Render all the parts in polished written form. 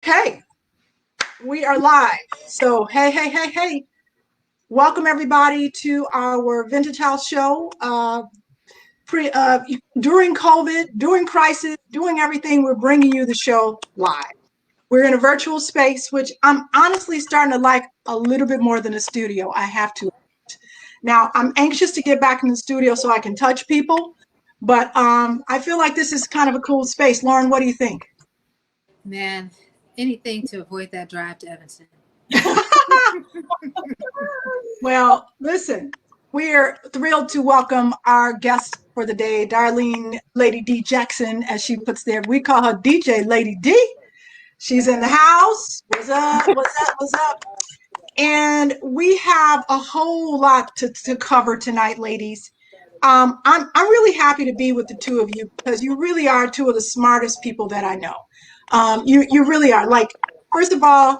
Okay, we are live. So, hey. Welcome everybody to our Vintage House show. During COVID, during crisis, doing everything, we're bringing you the show live. We're in a virtual space, which I'm honestly starting to like a little bit more than a studio, I have to. Now, I'm anxious to get back in the studio so I can touch people, but I feel like this is kind of a cool space. Lauren, what do you think? Man, anything to avoid that drive to Evanston. Well, listen, we're thrilled to welcome our guest for the day, Darlene Lady D Jackson, as she puts there. We call her DJ Lady D. She's in the house. What's up? And we have a whole lot to cover tonight, ladies. I'm really happy to be with the two of you because you really are two of the smartest people that I know. You really are. Like, first of all,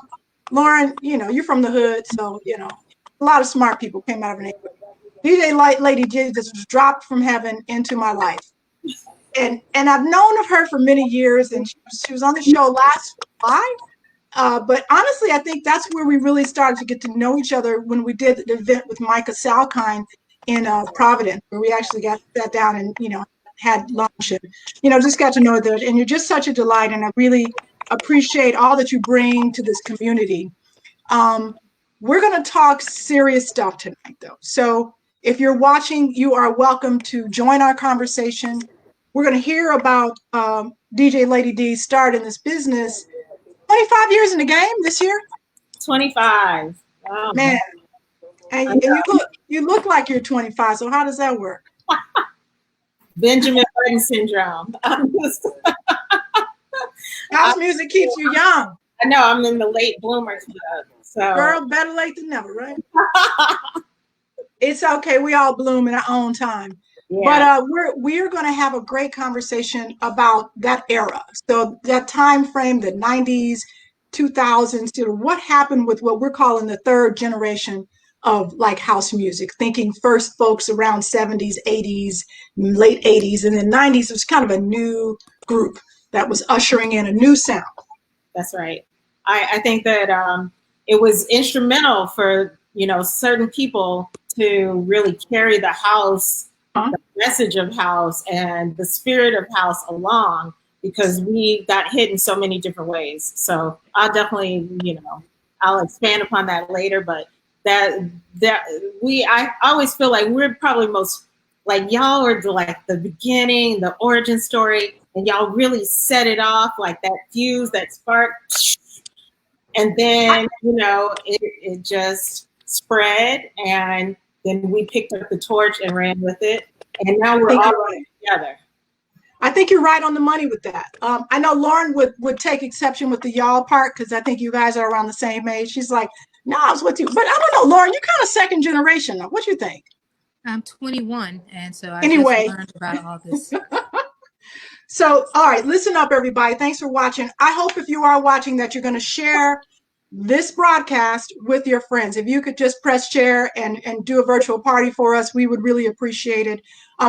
Lauren, you're from the hood, so a lot of smart people came out of her neighborhood. DJ Lady J just dropped from heaven into my life, and I've known of her for many years, and she was on the show last July. But honestly, I think that's where we really started to get to know each other when we did the event with Micah Salkind in Providence, where we actually sat down and had lunch and just got to know that. And you're just such a delight, and I really appreciate all that you bring to this community. We're going to talk serious stuff tonight, though. So if you're watching, you are welcome to join our conversation. We're going to hear about DJ Lady D's start in this business. 25 years in the game this year. 25. Wow. Man, and you look like you're 25. So how does that work? Benjamin Button syndrome. House music keeps you young. I know, I'm in the late bloomers club. So girl, better late than never, right? It's okay. We all bloom in our own time. Yeah. But we're going to have a great conversation about that era. So that time frame, the 90s, 2000s, what happened with what we're calling the third generation of like house music, thinking first folks around 70s, 80s, late 80s, and then 90s was kind of a new group that was ushering in a new sound. That's right. I think that it was instrumental for, certain people to really carry the house, the message of house and the spirit of house along, because we got hit in so many different ways. So I'll definitely, I'll expand upon that later, but I always feel like we're probably most, like y'all are like the beginning, the origin story, and y'all really set it off, like that fuse, that spark. And then, it just spread, and then we picked up the torch and ran with it. And now we're all running together. I think you're right on the money with that. I know Lauren would take exception with the y'all part because I think you guys are around the same age. She's like, no, I was with you. But I don't know, Lauren, you're kind of second generation. What do you think? I'm 21, and so I just learned about all this. So, all right, listen up, everybody. Thanks for watching. I hope if you are watching that you're going to share this broadcast with your friends. If you could just press share and do a virtual party for us, we would really appreciate it,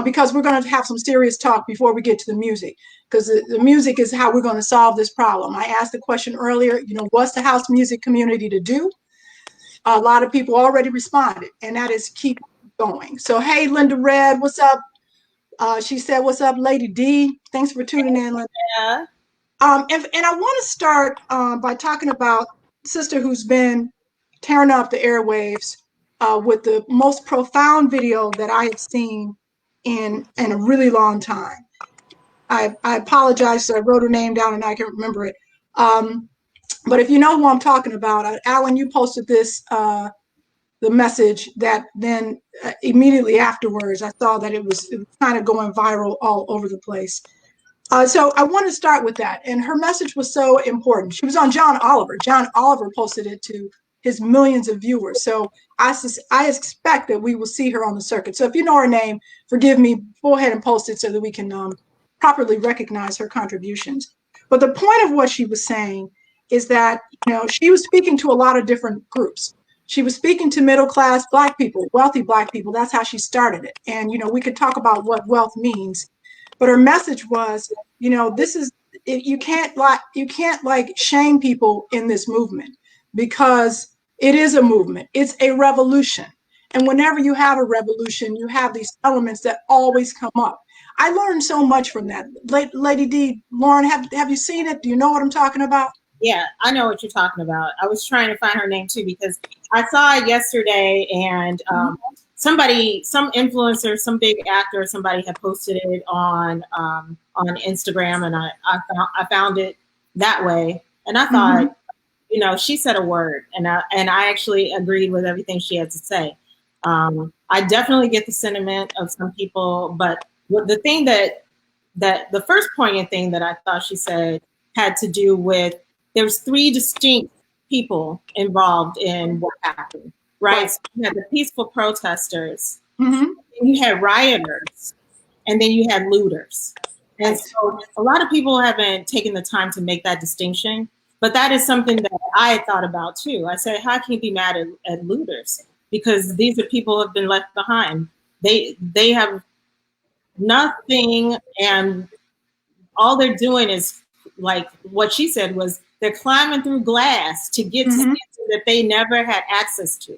because we're going to have some serious talk before we get to the music, because the music is how we're going to solve this problem. I asked the question earlier, what's the house music community to do? A lot of people already responded, and that is keep going. So, hey, Linda Red, what's up? She said, what's up, Lady D? Thanks for tuning in, Linda. Yeah. And I want to start by talking about sister who's been tearing up the airwaves with the most profound video that I have seen in a really long time. I apologize, I wrote her name down and I can't remember it. But if you know who I'm talking about, Alan, you posted this, the message that then immediately afterwards, I saw that it was kind of going viral all over the place. So I want to start with that. And her message was so important. She was on John Oliver. John Oliver posted it to his millions of viewers. So I expect that we will see her on the circuit. So if you know her name, forgive me, go ahead and post it so that we can properly recognize her contributions. But the point of what she was saying is that, she was speaking to a lot of different groups. She was speaking to middle-class Black people, wealthy Black people. That's how she started it. And, we could talk about what wealth means. But her message was, this is you can't like shame people in this movement, because it is a movement. It's a revolution. And whenever you have a revolution, you have these elements that always come up. I learned so much from that. Lady D, Lauren, have you seen it? Do you know what I'm talking about? Yeah, I know what you're talking about. I was trying to find her name too, because I saw it yesterday, and some influencer, some big actor, somebody had posted it on Instagram, and I found it that way, and I thought, she said a word, and I actually agreed with everything she had to say. I definitely get the sentiment of some people, but the thing that the first poignant thing that I thought she said had to do with, there's three distinct people involved in what happened, right? So you had the peaceful protesters, you had rioters, and then you had looters. And so a lot of people haven't taken the time to make that distinction, but that is something that I had thought about too. I said, how can you be mad at looters? Because these are people who have been left behind. They have nothing, and all they're doing is, like what she said, was they're climbing through glass to get to something that they never had access to.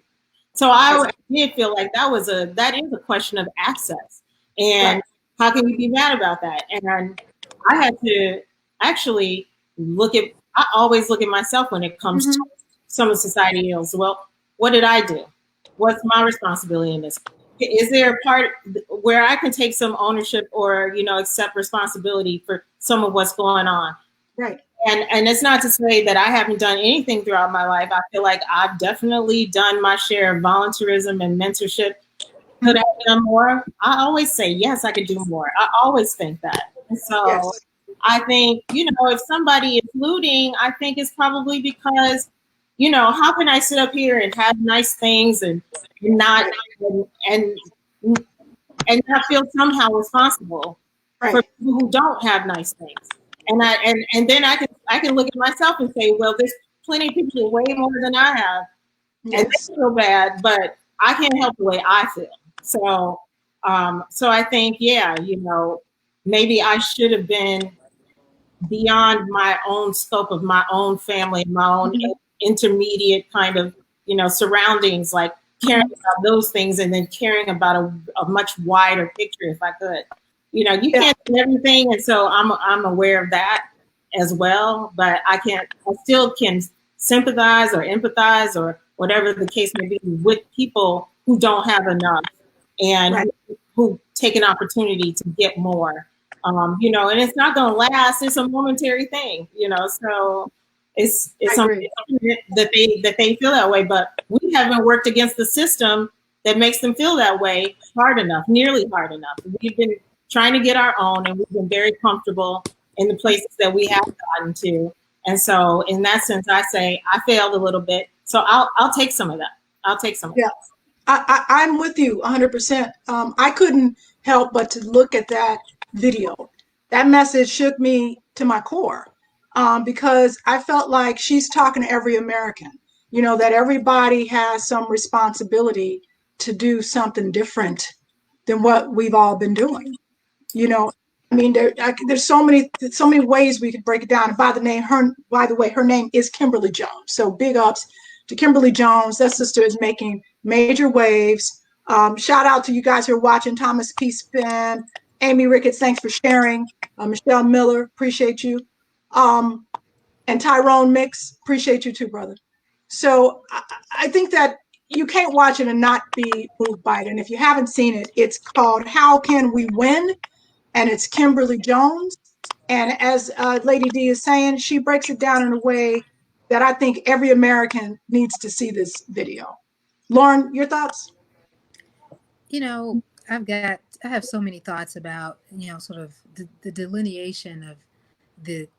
So I did feel like that is a question of access, and how can you be mad about that? And I had to actually I always look at myself when it comes to some of society else. Well, what did I do? What's my responsibility in this? Is there a part where I can take some ownership or, accept responsibility for some of what's going on? Right. And it's not to say that I haven't done anything throughout my life. I feel like I've definitely done my share of volunteerism and mentorship. Could I have done more? I always say, yes, I could do more. I always think that. And so I think, if somebody is looting, I think it's probably because, how can I sit up here and have nice things and not and not feel somehow responsible for people who don't have nice things? And then I can look at myself and say, well, there's plenty of people way more than I have, and they feel bad, but I can't help the way I feel. So I think, maybe I should have been beyond my own scope of my own family, my own intermediate kind of, surroundings, like caring about those things, and then caring about a much wider picture if I could. You can't do everything, and so I'm aware of that as well, but I still can sympathize or empathize or whatever the case may be with people who don't have enough and who take an opportunity to get more. And it's not going to last. It's a momentary thing, so it's something that they feel that way, but we haven't worked against the system that makes them feel that way nearly hard enough. We've been trying to get our own, and we've been very comfortable in the places that we have gotten to. And so in that sense, I say I failed a little bit. So I'll take some of that. I'll take some of that. I'm with you 100%. I couldn't help but to look at that video. That message shook me to my core, because I felt like she's talking to every American, that everybody has some responsibility to do something different than what we've all been doing. I mean, there's so many ways we could break it down. And by the way, her name is Kimberly Jones. So big ups to Kimberly Jones. That sister is making major waves. Shout out to you guys who are watching. Thomas P. Spin, Amy Ricketts, thanks for sharing. Michelle Miller, appreciate you. And Tyrone Mix, appreciate you too, brother. So I think that you can't watch it and not be moved by it. And if you haven't seen it, it's called How Can We Win? And it's Kimberly Jones. And as Lady D is saying, she breaks it down in a way that I think every American needs to see this video. Lauren, your thoughts? I have so many thoughts about, sort of the delineation of the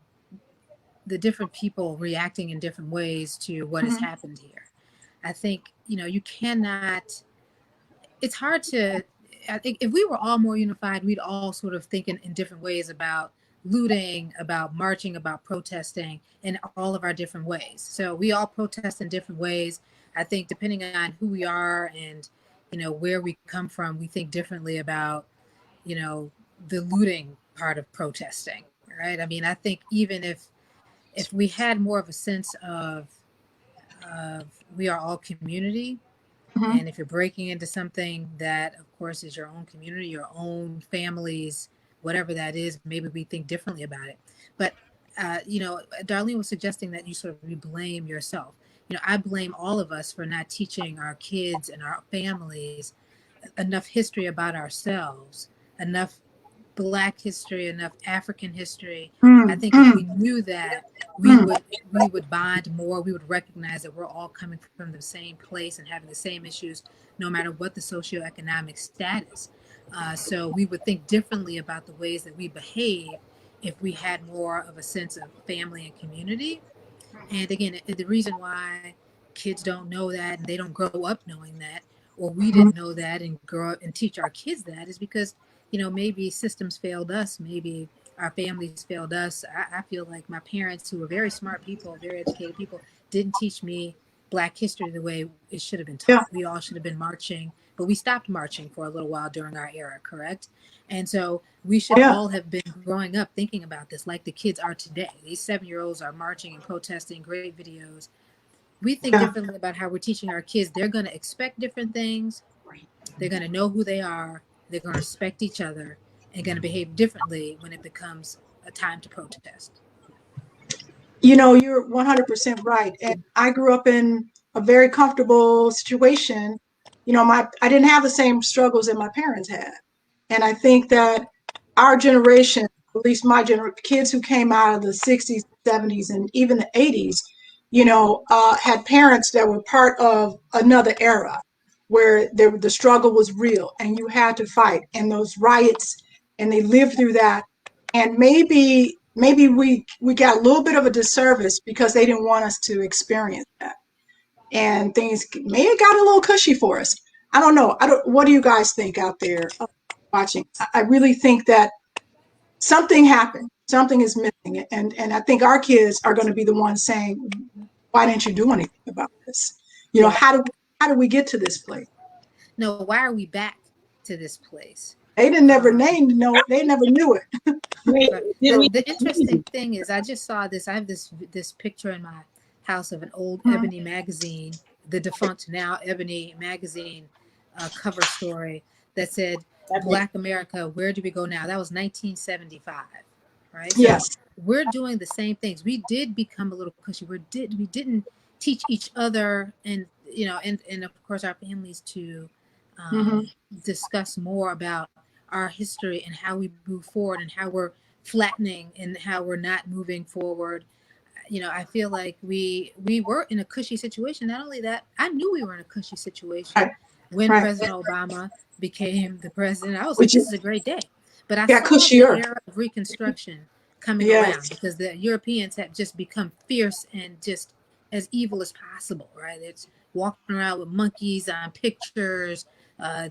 different people reacting in different ways to what has happened here. I think, you cannot, it's hard to, I think if we were all more unified, we'd all sort of think in different ways about looting, about marching, about protesting in all of our different ways. So we all protest in different ways. I think depending on who we are and, where we come from, we think differently about, the looting part of protesting, right? I mean, I think even if we had more of a sense of we are all community, Mm-hmm. and if you're breaking into something that, of course, is your own community, your own families, whatever that is, maybe we think differently about it. But, Darlene was suggesting that you blame yourself. I blame all of us for not teaching our kids and our families enough history about ourselves, enough Black history, enough African history. I think if we knew that, we would bond more. We would recognize that we're all coming from the same place and having the same issues, no matter what the socioeconomic status. So we would think differently about the ways that we behave if we had more of a sense of family and community. And again, the reason why kids don't know that and they don't grow up knowing that, or we didn't know that and grow up and teach our kids that, is because, maybe systems failed us. Maybe our families failed us. I feel like my parents, who were very smart people, very educated people, didn't teach me Black history the way it should have been Yeah. taught. We all should have been marching, but we stopped marching for a little while during our era, correct? And so we should all have been growing up thinking about this like the kids are today. These 7-year-olds are marching and protesting, great videos. We think differently about how we're teaching our kids. They're going to expect different things. They're going to know who they are. They're going to respect each other and going to behave differently when it becomes a time to protest. You're 100% right. And I grew up in a very comfortable situation. I didn't have the same struggles that my parents had. And I think that our generation, at least my generation, kids who came out of the 60s, 70s, and even the 80s, had parents that were part of another era where the struggle was real and you had to fight, and those riots, and they lived through that. And maybe we got a little bit of a disservice because they didn't want us to experience that, and things may have got a little cushy for us. I don't know. What do you guys think out there watching? I really think that something happened. Something is missing, and I think our kids are going to be the ones saying, "Why didn't you do anything about this? How do we get to this place?" No, why are we back to this place? They didn't never named no. They never knew it. The interesting thing is, I just saw this. I have this picture in my house of an old Ebony magazine, the defunct now Ebony magazine cover story that said, "Black America, where do we go now?" That was 1975, right? Yes. So we're doing the same things. We did become a little cushy. We didn't teach each other, and and of course our families to discuss more about our history and how we move forward and how we're flattening and how we're not moving forward. I feel like we were in a cushy situation. Not only that, I knew we were in a cushy situation when President Obama became the president. I was like, this is a great day. But I saw the era of Reconstruction coming around because the Europeans had just become fierce and just as evil as possible, right? It's walking around with monkeys on pictures,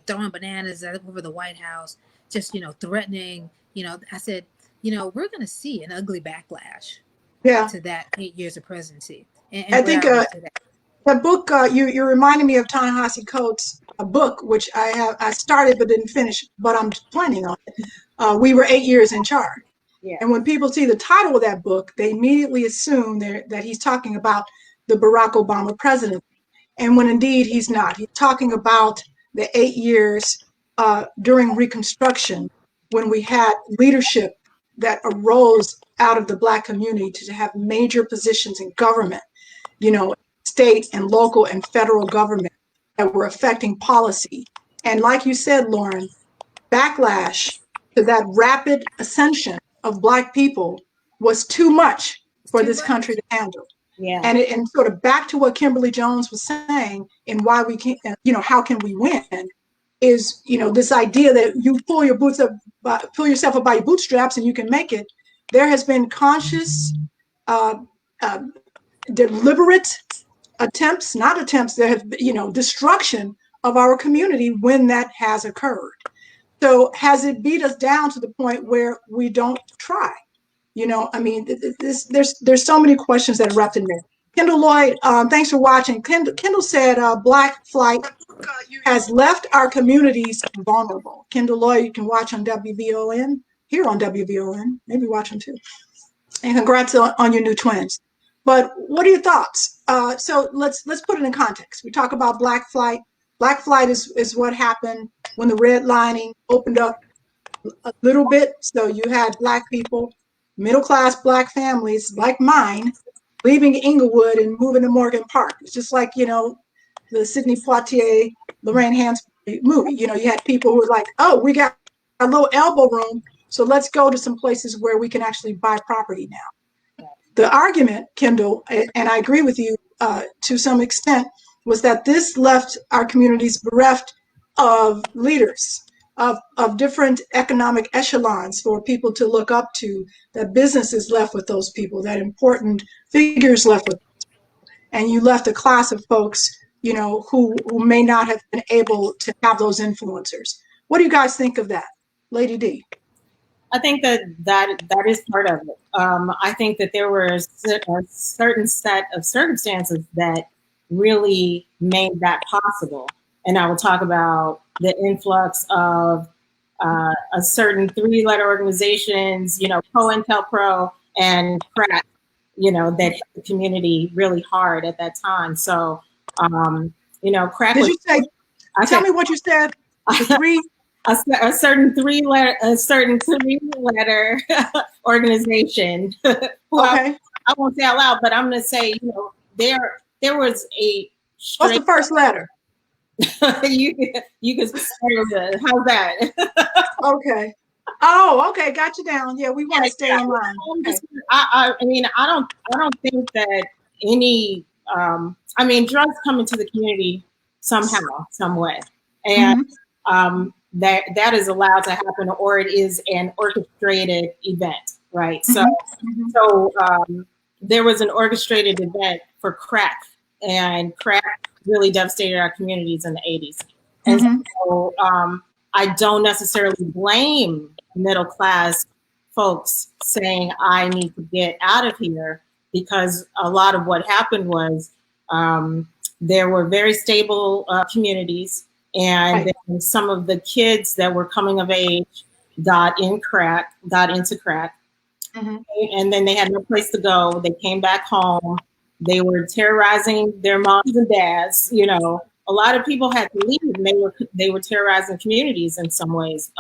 throwing bananas over the White House, just, threatening. I said, we're going to see an ugly backlash to that 8 years of presidency. And I think that book, you're reminding me of Ta-Nehisi Coates' book, which I started but didn't finish, but I'm planning on it. We Were 8 Years in Charge. Yeah. And when people see the title of that book, they immediately assume that he's talking about the Barack Obama presidency. And when indeed he's not. He's talking about the 8 years during Reconstruction, when we had leadership that arose out of the Black community to have major positions in government, state and local and federal government, that were affecting policy. And like you said, Lauren, backlash to that rapid ascension of Black people was too much for this country to handle. Yeah. And sort of back to what Kimberly Jones was saying, and why we can't, how can we win, is, this idea that you pull yourself up by your bootstraps and you can make it. There has been conscious, deliberate attempts, there have been, destruction of our community when that has occurred. So has it beat us down to the point where we don't try? There's so many questions that are wrapped in there. Kendall Lloyd, thanks for watching. Kendall said Black flight has left our communities vulnerable. Kendall Lloyd, you can watch on WVON. here on WVON. Maybe watching too. And congrats on your new twins. But what are your thoughts? So let's put it in context. We talk about black flight. Black flight is what happened when the redlining opened up a little bit. So you had black people, middle class black families like mine, leaving Inglewood and moving to Morgan Park. It's just like, the Sidney Poitier, Lorraine Hansberry movie. You had people who were like, oh, we got a little elbow room, so let's go to some places where we can actually buy property now. The argument, Kendall, and I agree with you to some extent, was that this left our communities bereft of leaders, of different economic echelons for people to look up to, that business is left with those people, that important figures left with, and you left a class of folks, who may not have been able to have those influencers. What do you guys think of that, Lady D? I think that is part of it. I think that there were a certain set of circumstances that really made that possible. And I will talk about the influx of a certain 3-letter organizations, COINTELPRO and crack, that hit the community really hard at that time. So, crack. Did you say? Tell me what you said. A certain three-letter organization. Okay. I won't say out loud, but I'm going to say, there was a. What's the first letter? you can start. How's that? Okay. Oh, okay. Got you down. Yeah, we want to stay online. Okay. I mean, I don't think that any. Drugs come into the community somehow, some way, and that is allowed to happen, or it is an orchestrated event, right? So there was an orchestrated event for crack, and crack really devastated our communities in the 80s. And so I don't necessarily blame middle class folks saying, I need to get out of here, because a lot of what happened was there were very stable communities, and then some of the kids that were coming of age got into crack, and then they had no place to go. They came back home. They were terrorizing their moms and dads. A lot of people had to leave, and they were terrorizing communities in some ways.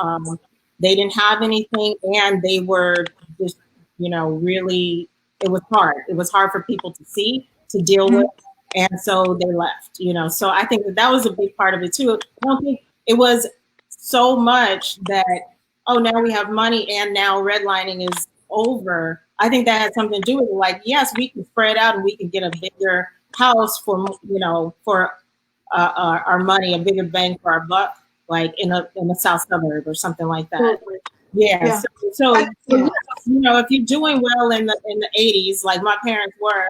They didn't have anything, and they were just, really, it was hard. It was hard for people to see, to deal with. And so they left, So I think that was a big part of it too. I don't think it was so much that, oh, now we have money and now redlining is over. I think that had something to do with it. Like, yes, we can spread out and we can get a bigger house for, for our money, a bigger bang for our buck, like in a south suburb or something like that. Yeah. So if you're doing well in the 80s, like my parents were,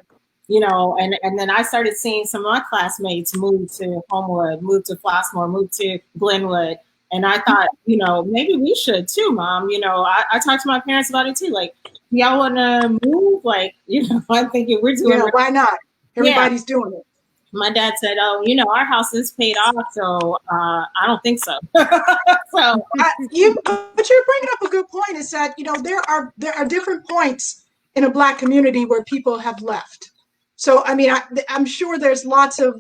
and then I started seeing some of my classmates move to Homewood, move to Flossmoor, move to Glenwood. And I thought, maybe we should too, Mom. I talked to my parents about it too. Like, y'all want to move? Like, I'm thinking we're doing it. Why not? Everybody's doing it. My dad said, oh, our house is paid off, so I don't think so. But you're bringing up a good point, is that, there are different points in a Black community where people have left. So, I'm sure there's lots of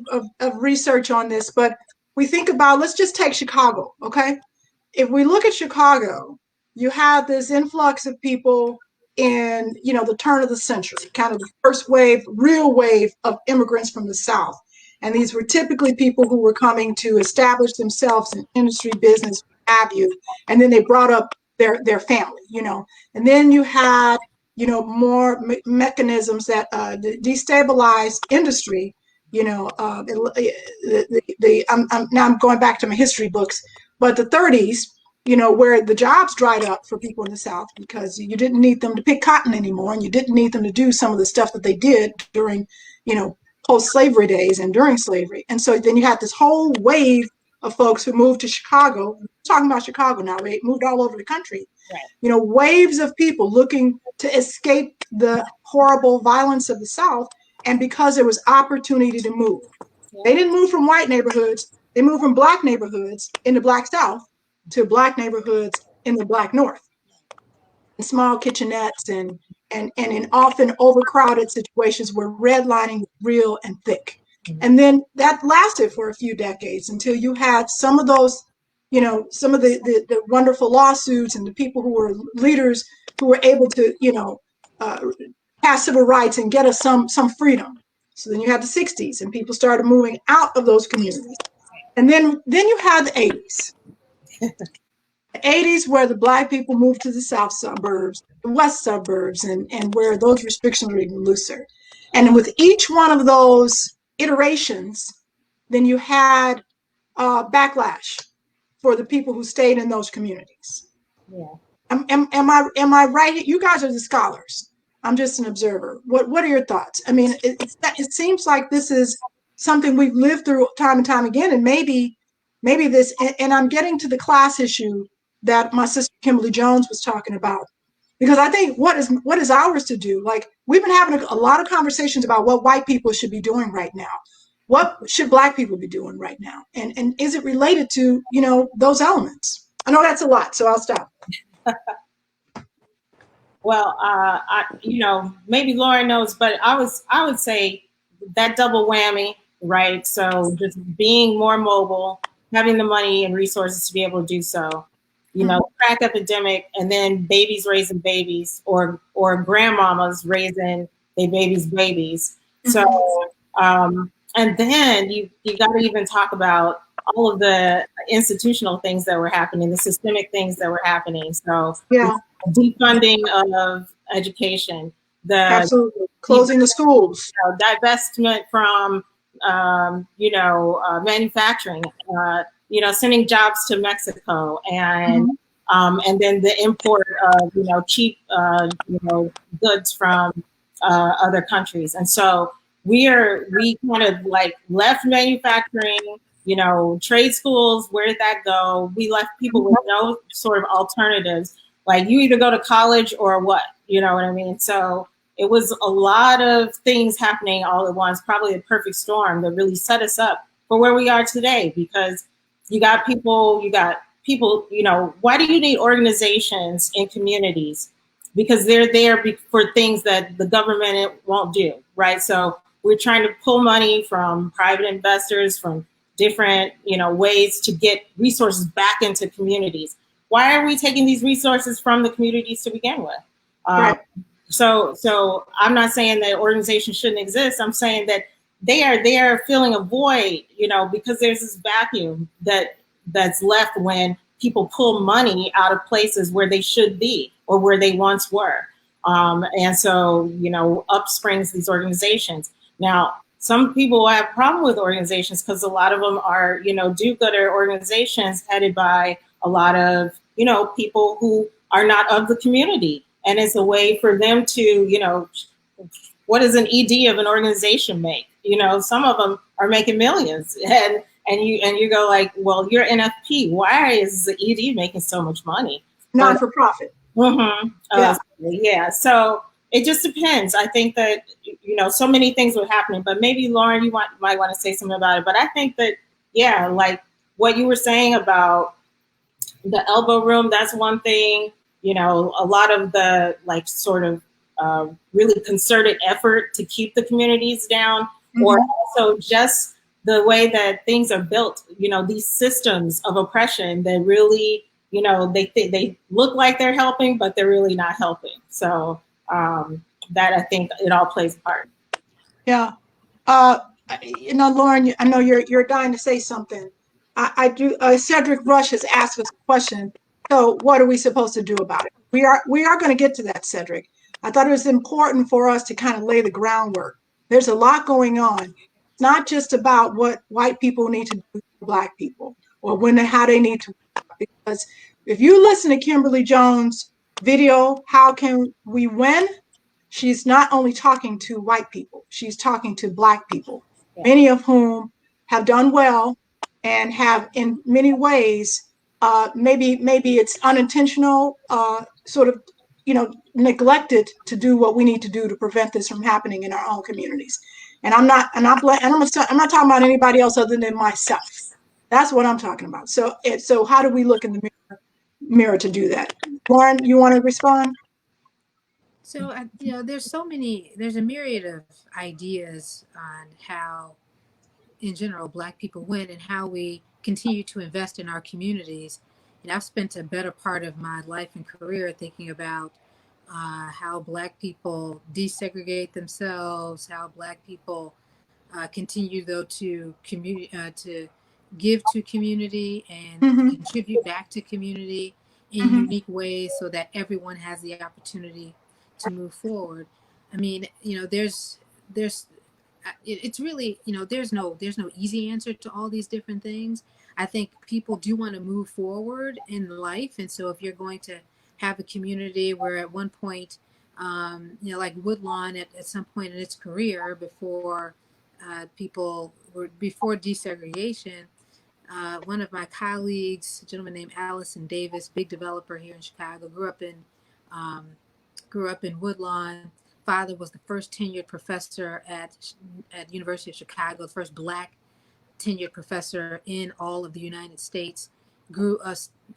research on this, but we think about, let's just take Chicago, okay? If we look at Chicago, you have this influx of people in, the turn of the century, kind of the first real wave of immigrants from the South. And these were typically people who were coming to establish themselves in industry, business, what have you. And then they brought up their family, And then you had, more mechanisms that destabilized industry. I'm going back to my history books, but the 30s, where the jobs dried up for people in the South because you didn't need them to pick cotton anymore, and you didn't need them to do some of the stuff that they did during, post-slavery days and during slavery. And so then you had this whole wave of folks who moved to Chicago. We're talking about Chicago now, right? Moved all over the country. Right. Waves of people looking to escape the horrible violence of the South, and because there was opportunity to move. They didn't move from white neighborhoods. They moved from Black neighborhoods in the Black South to Black neighborhoods in the Black North. small kitchenettes and in often overcrowded situations where redlining was real and thick. And then that lasted for a few decades until you had some of those, some of the wonderful lawsuits and the people who were leaders who were able to, pass civil rights and get us some freedom. So then you had the 60s and people started moving out of those communities. And then you had the 80s. The 80s where the Black people moved to the south suburbs, the west suburbs, and where those restrictions were even looser. And with each one of those iterations, then you had backlash for the people who stayed in those communities. Yeah. Am I right? You guys are the scholars. I'm just an observer. What are your thoughts? I mean, it seems like this is something we've lived through time and time again, and maybe this. And I'm getting to the class issue that my sister Kimberly Jones was talking about, because I think what is ours to do? Like, we've been having a lot of conversations about what white people should be doing right now. What should Black people be doing right now? And is it related to, those elements? I know that's a lot, so I'll stop. Well, maybe Lauren knows, but I would say that double whammy, right? So just being more mobile, having the money and resources to be able to do so, crack epidemic, and then babies raising babies, or grandmamas raising their babies. So, and then you got to even talk about all of the institutional things that were happening, the systemic things that were happening. So yeah. Defunding of education, absolutely closing the schools, divestment from manufacturing, sending jobs to Mexico, and then the import of cheap goods from other countries. And so we kind of like left manufacturing, trade schools. Where did that go? We left people with no sort of alternatives. Like, you either go to college or what, you know what I mean? So it was a lot of things happening all at once, probably a perfect storm that really set us up for where we are today. Because you got people, why do you need organizations in communities? Because they're there for things that the government won't do, right? So we're trying to pull money from private investors, from different, ways to get resources back into communities. Why are we taking these resources from the communities to begin with? Right. So I'm not saying that organizations shouldn't exist. I'm saying that they are filling a void, because there's this vacuum that's left when people pull money out of places where they should be or where they once were. And so, up springs these organizations. Now, some people have a problem with organizations because a lot of them are, do-gooder organizations headed by a lot of, people who are not of the community. And it's a way for them to, what does an ED of an organization make? Some of them are making millions, and you go like, well, you're NFP. Why is the ED making so much money? Non-for-profit. Yeah. So it just depends. I think that, so many things were happening, but maybe Lauren, you might want to say something about it. But I think that, yeah, like what you were saying about the elbow room, that's one thing. A lot of the like sort of really concerted effort to keep the communities down, or also just the way that things are built, these systems of oppression that really, they look like they're helping, but they're really not helping. So that, I think it all plays a part. Yeah. Lauren, I know you're dying to say something. I do. Cedric Rush has asked us a question. So what are we supposed to do about it? We are going to get to that, Cedric. I thought it was important for us to kind of lay the groundwork. There's a lot going on. It's not just about what white people need to do for Black people, or how they need to. Because if you listen to Kimberly Jones' video, How Can We Win? She's not only talking to white people, she's talking to Black people, many of whom have done well and have in many ways, maybe it's unintentional, sort of, neglected to do what we need to do to prevent this from happening in our own communities. And I'm not talking about anybody else other than myself. That's what I'm talking about. So how do we look in the mirror to do that? Lauren, you want to respond? So, there's a myriad of ideas on how, in general, Black people win and how we continue to invest in our communities. And I've spent a better part of my life and career thinking about how Black people desegregate themselves, how Black people continue though to give to community and Mm-hmm. contribute back to community in Mm-hmm. unique ways so that everyone has the opportunity to move forward. I mean, there's it's really, there's no easy answer to all these different things. I think people do want to move forward in life, and so if you're going to have a community where at one point, like Woodlawn at some point in its career before desegregation, one of my colleagues, a gentleman named Allison Davis, big developer here in Chicago, um, grew up in Woodlawn. Father was the first tenured professor at University of Chicago, the first Black tenured professor in all of the United States.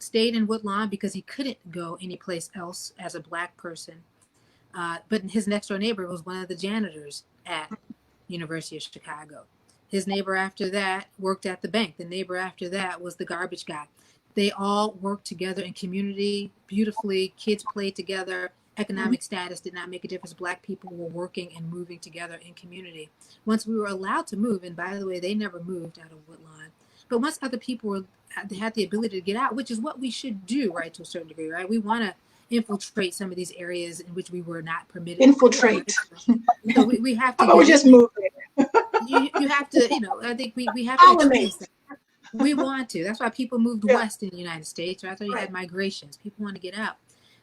Stayed in Woodlawn because he couldn't go anyplace else as a Black person. But his next door neighbor was one of the janitors at University of Chicago. His neighbor after that worked at the bank. The neighbor after that was the garbage guy. They all worked together in community beautifully. Kids played together. Economic status did not make a difference. Black people were working and moving together in community. Once we were allowed to move, and by the way, they never moved out of Woodlawn, but once other people had the ability to get out, which is what we should do, right, to a certain degree, right? We want to infiltrate some of these areas in which we were not permitted. Infiltrate. So we have to. How about we just move there? You have to, I think we have to experience that. We want to. That's why people moved west in the United States. Right? That's why you had migrations. People want to get out.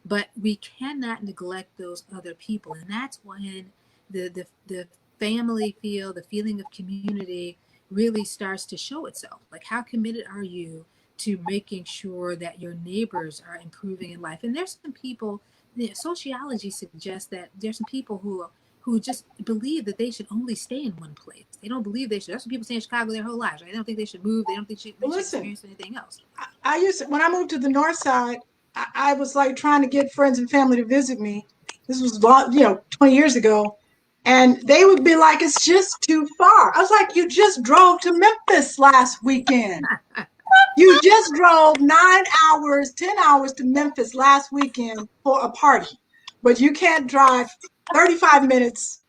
But we cannot neglect those other people. And that's when the family feel, the feeling of community really starts to show itself. Like, how committed are you to making sure that your neighbors are improving in life? And there's some people, sociology suggests that there's some people who just believe that they should only stay in one place. They don't believe they should. That's what people say in Chicago their whole lives, right? They don't think they should move. They don't think they should experience anything else. When I moved to the north side, I was like trying to get friends and family to visit me. This was 20 years ago. And they would be like, it's just too far. I was like, you just drove to Memphis last weekend. You just drove 9 hours, 10 hours to Memphis last weekend for a party. But you can't drive 35 minutes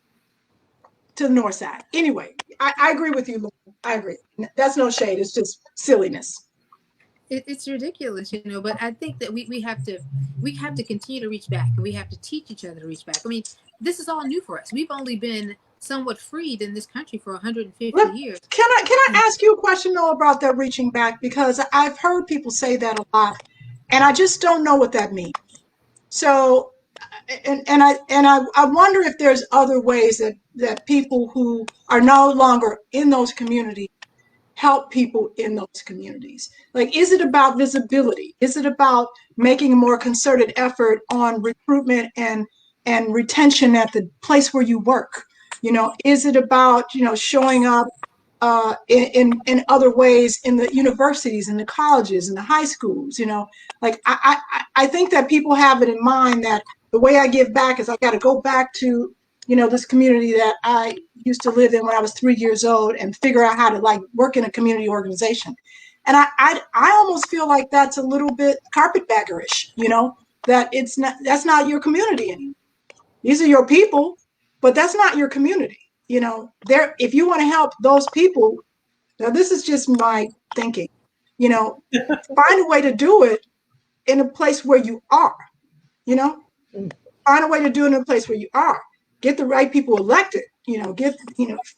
to the north side. Anyway, I agree with you, Lauren. I agree. That's no shade. It's just silliness. It's ridiculous, but I think that we have to continue to reach back, and we have to teach each other to reach back. I mean, this is all new for us. We've only been somewhat freed in this country for 150 years. Can I ask you a question though about that reaching back? Because I've heard people say that a lot, and I just don't know what that means. So, and I wonder if there's other ways that people who are no longer in those communities help people in those communities. Like, is it about visibility? Is it about making a more concerted effort on recruitment and retention at the place where you work? Is it about, showing up in other ways in the universities and the colleges and the high schools? Like I think that people have it in mind that the way I give back is I got to go back to this community that I used to live in when I was 3 years old and figure out how to work in a community organization. And I almost feel like that's a little bit carpetbaggerish, that that's not your community anymore. These are your people, but that's not your community. If you want to help those people, now this is just my thinking, find a way to do it in a place where you are, find a way to do it in a place where you are. Get the right people elected,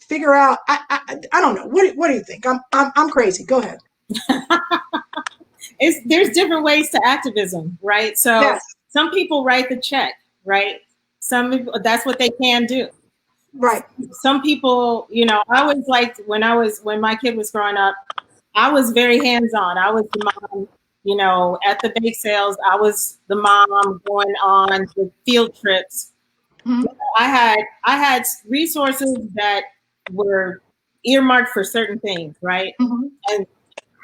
figure out. I don't know. What do you think? I'm crazy. Go ahead. There's different ways to activism, right? So yes. Some people write the check, right? Some people, that's what they can do. Right. Some people, I always liked when my kid was growing up, I was very hands-on. I was the mom, at the bake sales. I was the mom going on the field trips. Mm-hmm. I had resources that were earmarked for certain things, right? Mm-hmm.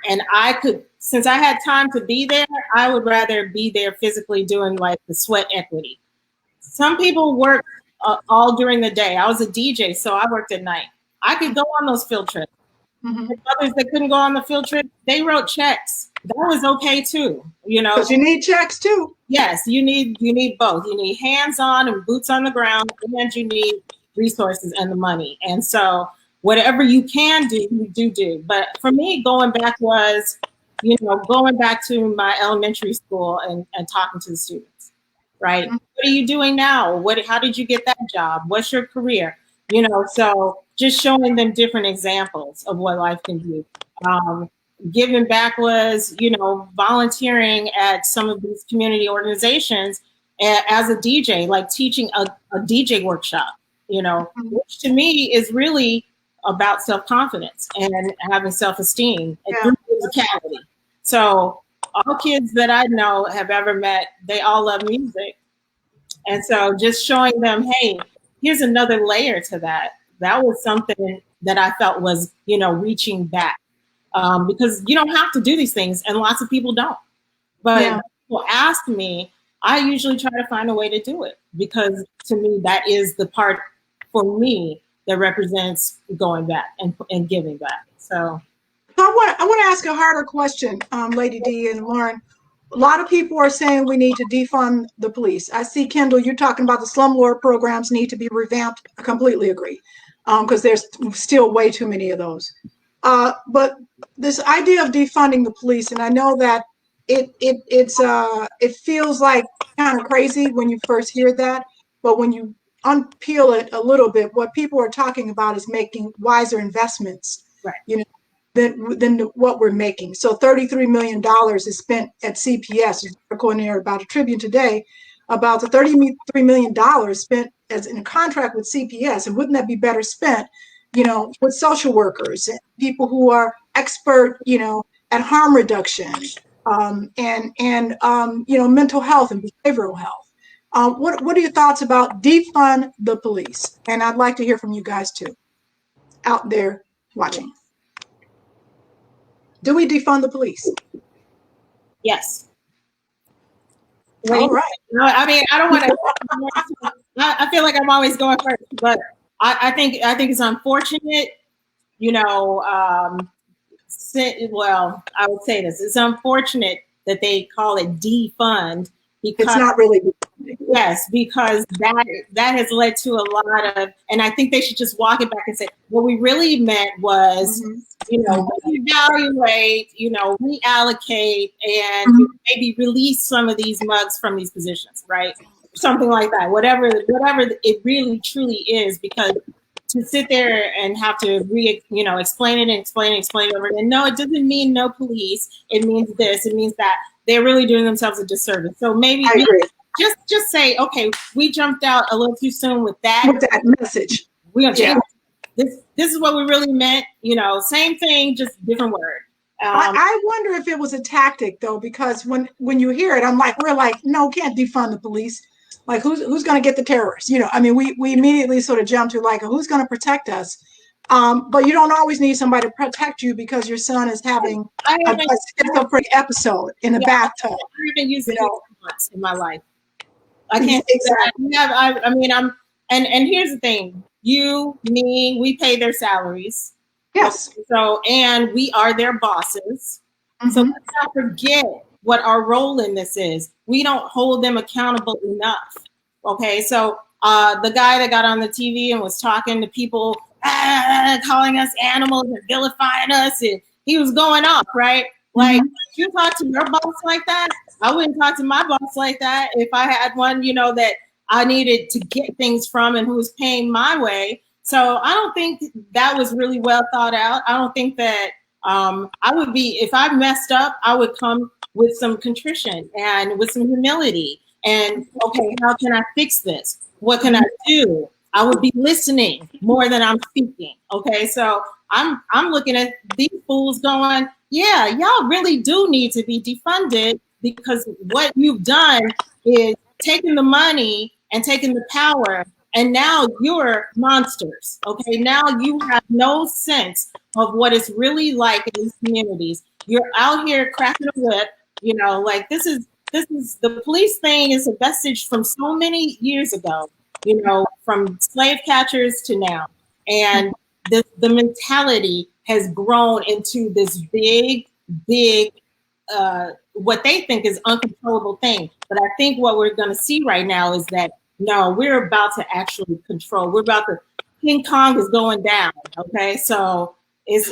And I could, since I had time to be there, I would rather be there physically doing like the sweat equity. Some people work all during the day. I was a DJ, so I worked at night. I could go on those field trips. Mm-hmm. Others that couldn't go on the field trip, they wrote checks. That was okay too, you know. Because you need checks too. Yes, you need both. You need hands-on and boots on the ground, and you need resources and the money. And so whatever you can do, you do. But for me, going back was, you know, going back to my elementary school and talking to the students, right? Mm-hmm. What are you doing now? How did you get that job? What's your career? You know, so just showing them different examples of what life can be. Giving back was, you know, volunteering at some of these community organizations as a DJ, like teaching a DJ workshop, you know, which to me is really about self-confidence and having self-esteem and physicality. So all kids that I know have ever met, they all love music. And so just showing them, hey, here's another layer to that. That was something that I felt was, you know, reaching back. Because you don't have to do these things, and lots of people don't. But when people ask me, I usually try to find a way to do it, because to me, that is the part for me that represents going back and giving back. So I want to ask a harder question, Lady D and Lauren. A lot of people are saying we need to defund the police. I see, Kendall, you're talking about the slumlord programs need to be revamped. I completely agree, because there's still way too many of those. But this idea of defunding the police, and I know that it feels like kind of crazy when you first hear that, but when you unpeel it a little bit, what people are talking about is making wiser investments, right, you know, than what we're making. So $33 million is spent at CPS. According to about a Tribune today, about the $33 million spent as in a contract with CPS, and wouldn't that be better spent, you know, with social workers and people who are expert, you know, at harm reduction, and you know, mental health and behavioral health. What are your thoughts about defund the police? And I'd like to hear from you guys too, out there watching. Do we defund the police? Yes. All right. I mean, I don't want to. I feel like I'm always going first, but I think it's unfortunate. You know, well, I would say this: it's unfortunate that they call it defund, because it's not really. Yes, because that has led to a lot of, and I think they should just walk it back and say, what we really meant was, you know, evaluate, you know, reallocate, and maybe release some of these mugs from these positions, right? Something like that. Whatever it really truly is, because to sit there and have to explain it over again. No, it doesn't mean no police. It means this. It means that. They're really doing themselves a disservice. So maybe just say, okay, we jumped out a little too soon with that message. We're gonna change this. This is what we really meant. You know, same thing, just different word. I wonder if it was a tactic though, because when you hear it, we're like, no, can't defund the police. Like who's going to get the terrorists? You know, I mean, we immediately sort of jump to like, who's going to protect us? But you don't always need somebody to protect you because your son is having a schizophrenic episode in the bathtub. I haven't used it once in my life. I can't say that. I mean, and here's the thing: you, me, we pay their salaries. Yes. So, and we are their bosses. So let's not forget what our role in this is. We don't hold them accountable enough. Okay, so the guy that got on the TV and was talking to people, calling us animals and vilifying us, and he was going off, right? Like, you talk to your boss like that? I wouldn't talk to my boss like that if I had one, you know, that I needed to get things from and who was paying my way. So I don't think that was really well thought out. I don't think that I would be, if I messed up, I would come with some contrition and with some humility and, okay, how can I fix this? What can I do? I would be listening more than I'm speaking. Okay, so I'm looking at these fools going, yeah, y'all really do need to be defunded, because what you've done is taking the money and taking the power, and now you're monsters. Okay, now you have no sense of what it's really like in these communities. You're out here cracking a whip, you know, like this is the police thing is a vestige from so many years ago, you know, from slave catchers to now. And the mentality has grown into this big, what they think is uncontrollable thing. But I think what we're going to see right now is that, no, we're about to actually control. King Kong is going down. Okay. So it's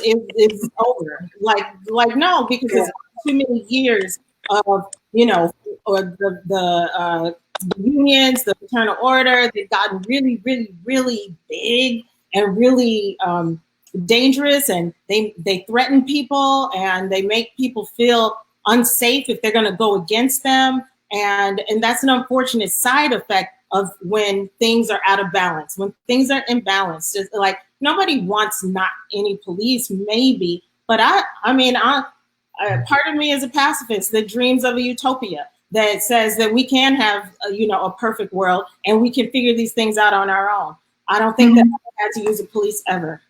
over. Like, no, because it's too many years of, you know, or the unions, the fraternal order, they've gotten really, really, really big and really dangerous, and they threaten people and they make people feel unsafe if they're going to go against them, and that's an unfortunate side effect of when things are out of balance. When things are imbalanced, it's like nobody wants not any police, maybe, but I mean, part of me is a pacifist that dreams of a utopia that says that we can have a perfect world and we can figure these things out on our own. I don't think that I had to use a police ever,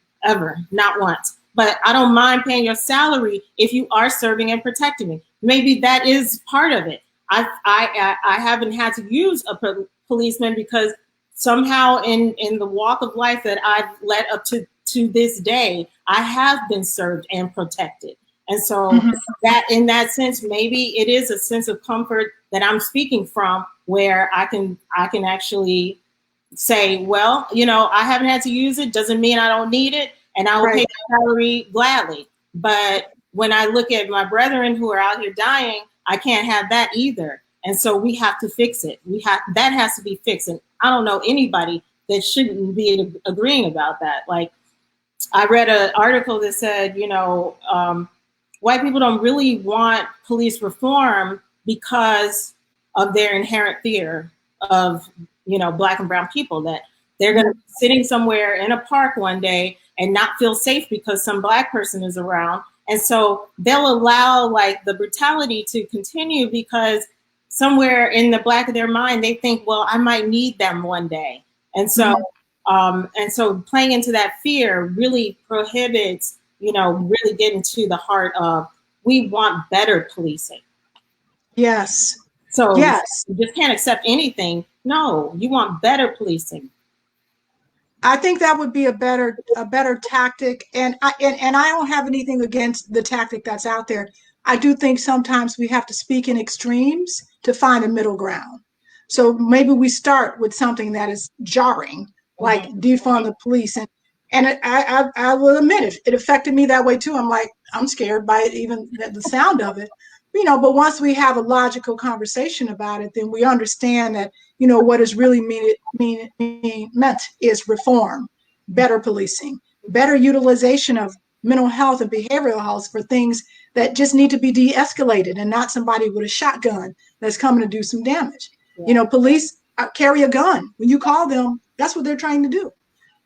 not once. But I don't mind paying your salary if you are serving and protecting me. Maybe that is part of it. I haven't had to use a policeman because somehow in the walk of life that I've led up to this day, I have been served and protected. And so that in that sense, maybe it is a sense of comfort that I'm speaking from, where I can actually say, well, I haven't had to use it, doesn't mean I don't need it, and I will pay the salary gladly. But when I look at my brethren who are out here dying, I can't have that either. And so we have to fix it. That has to be fixed. And I don't know anybody that shouldn't be agreeing about that. Like, I read an article that said, white people don't really want police reform because of their inherent fear of, Black and brown people, that they're going to be sitting somewhere in a park one day and not feel safe because some Black person is around. And so they'll allow like the brutality to continue because somewhere in the back of their mind, they think, well, I might need them one day. And so, playing into that fear really prohibits, really getting to the heart of, we want better policing. Yes. So yes, you just can't accept anything. No, you want better policing. I think that would be a better tactic, and I don't have anything against the tactic that's out there. I do think sometimes we have to speak in extremes to find a middle ground. So maybe we start with something that is jarring, like defund the police, and I will admit it affected me that way too. I'm like, I'm scared by it, even the sound of it, but once we have a logical conversation about it, then we understand that, what is really meant is reform, better policing, better utilization of mental health and behavioral health for things that just need to be de-escalated, and not somebody with a shotgun that's coming to do some damage. Yeah. Police carry a gun. When you call them, that's what they're trying to do.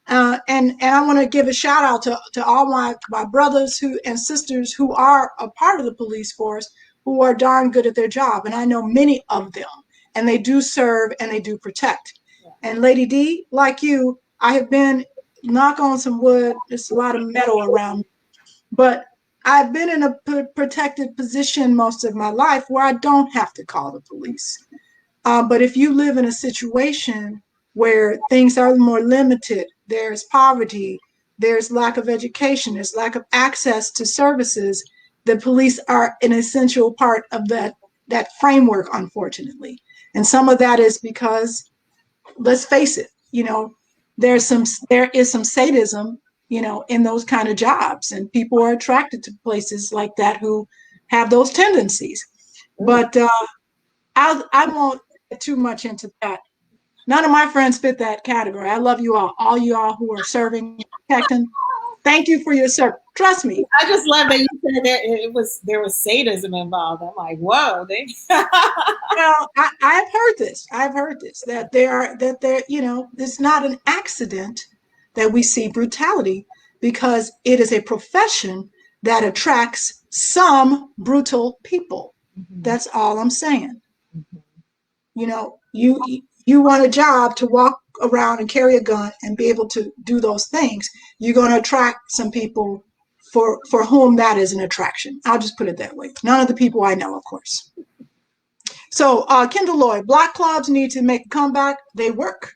And I want to give a shout out to all my brothers and sisters who are a part of the police force, who are darn good at their job. And I know many of them, and they do serve and they do protect. Yeah. And Lady D, like you, I have been, knock on some wood, there's a lot of metal around me, but I've been in a protected position most of my life where I don't have to call the police. But if you live in a situation where things are more limited, there's poverty, there's lack of education, there's lack of access to services, the police are an essential part of that framework, unfortunately. And some of that is because, let's face it, there is some sadism, in those kind of jobs, and people are attracted to places like that who have those tendencies. But I won't get too much into that. None of my friends fit that category. I love you all you all who are serving, protecting. Thank you for your service. Trust me. I just love that you said that there was sadism involved. I'm like, whoa. Well, I've heard this. That it's not an accident that we see brutality, because it is a profession that attracts some brutal people. Mm-hmm. That's all I'm saying. Mm-hmm. You want a job to walk around and carry a gun and be able to do those things, you're going to attract some people for whom that is an attraction. I'll just put it that way. None of the people I know, of course. So, Kendall Lloyd, black clubs need to make a comeback. They work.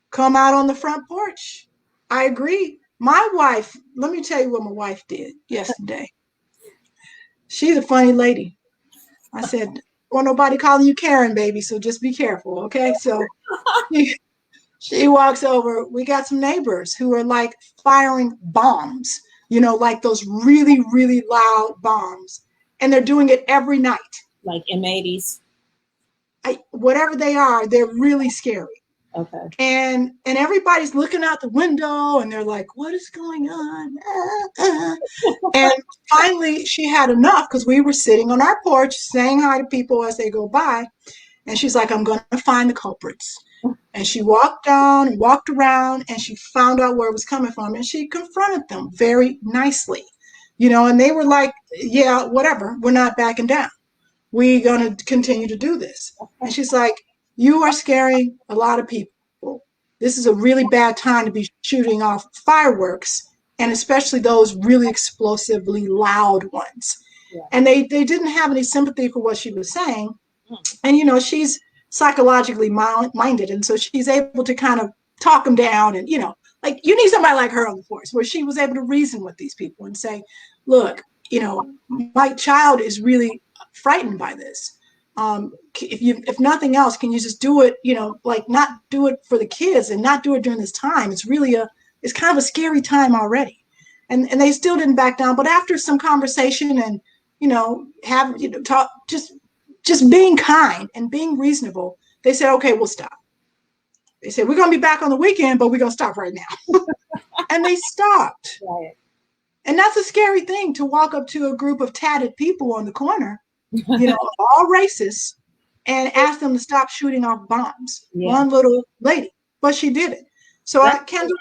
Come out on the front porch. I agree. My wife, let me tell you what my wife did yesterday. She's a funny lady. I said, "Want nobody calling you Karen, baby, so just be careful, okay?" So she walks over. We got some neighbors who are like firing bombs, like those really, really loud bombs. And they're doing it every night. Like M80s. Whatever they are, they're really scary. Okay. And everybody's looking out the window and they're like, what is going on? And finally she had enough because we were sitting on our porch saying hi to people as they go by. And she's like, I'm going to find the culprits. And she walked down and walked around and she found out where it was coming from. And she confronted them very nicely, and they were like, yeah, whatever. We're not backing down. We're going to continue to do this. And she's like, you are scaring a lot of people. This is a really bad time to be shooting off fireworks, and especially those really explosively loud ones. Yeah. And they didn't have any sympathy for what she was saying. And, she's psychologically minded. And so she's able to kind of talk them down. And, like you need somebody like her on the force where she was able to reason with these people and say, look, my child is really frightened by this. If nothing else, can you just do it, like not do it for the kids and not do it during this time? It's really it's kind of a scary time already. And they still didn't back down. But after some conversation and, talk, just being kind and being reasonable, they said, okay, we'll stop. They said, we're going to be back on the weekend, but we're going to stop right now. And they stopped. Right. And that's a scary thing, to walk up to a group of tatted people on the corner, all races, and ask them to stop shooting off bombs. Yeah. One little lady, but she did it. So Kendall,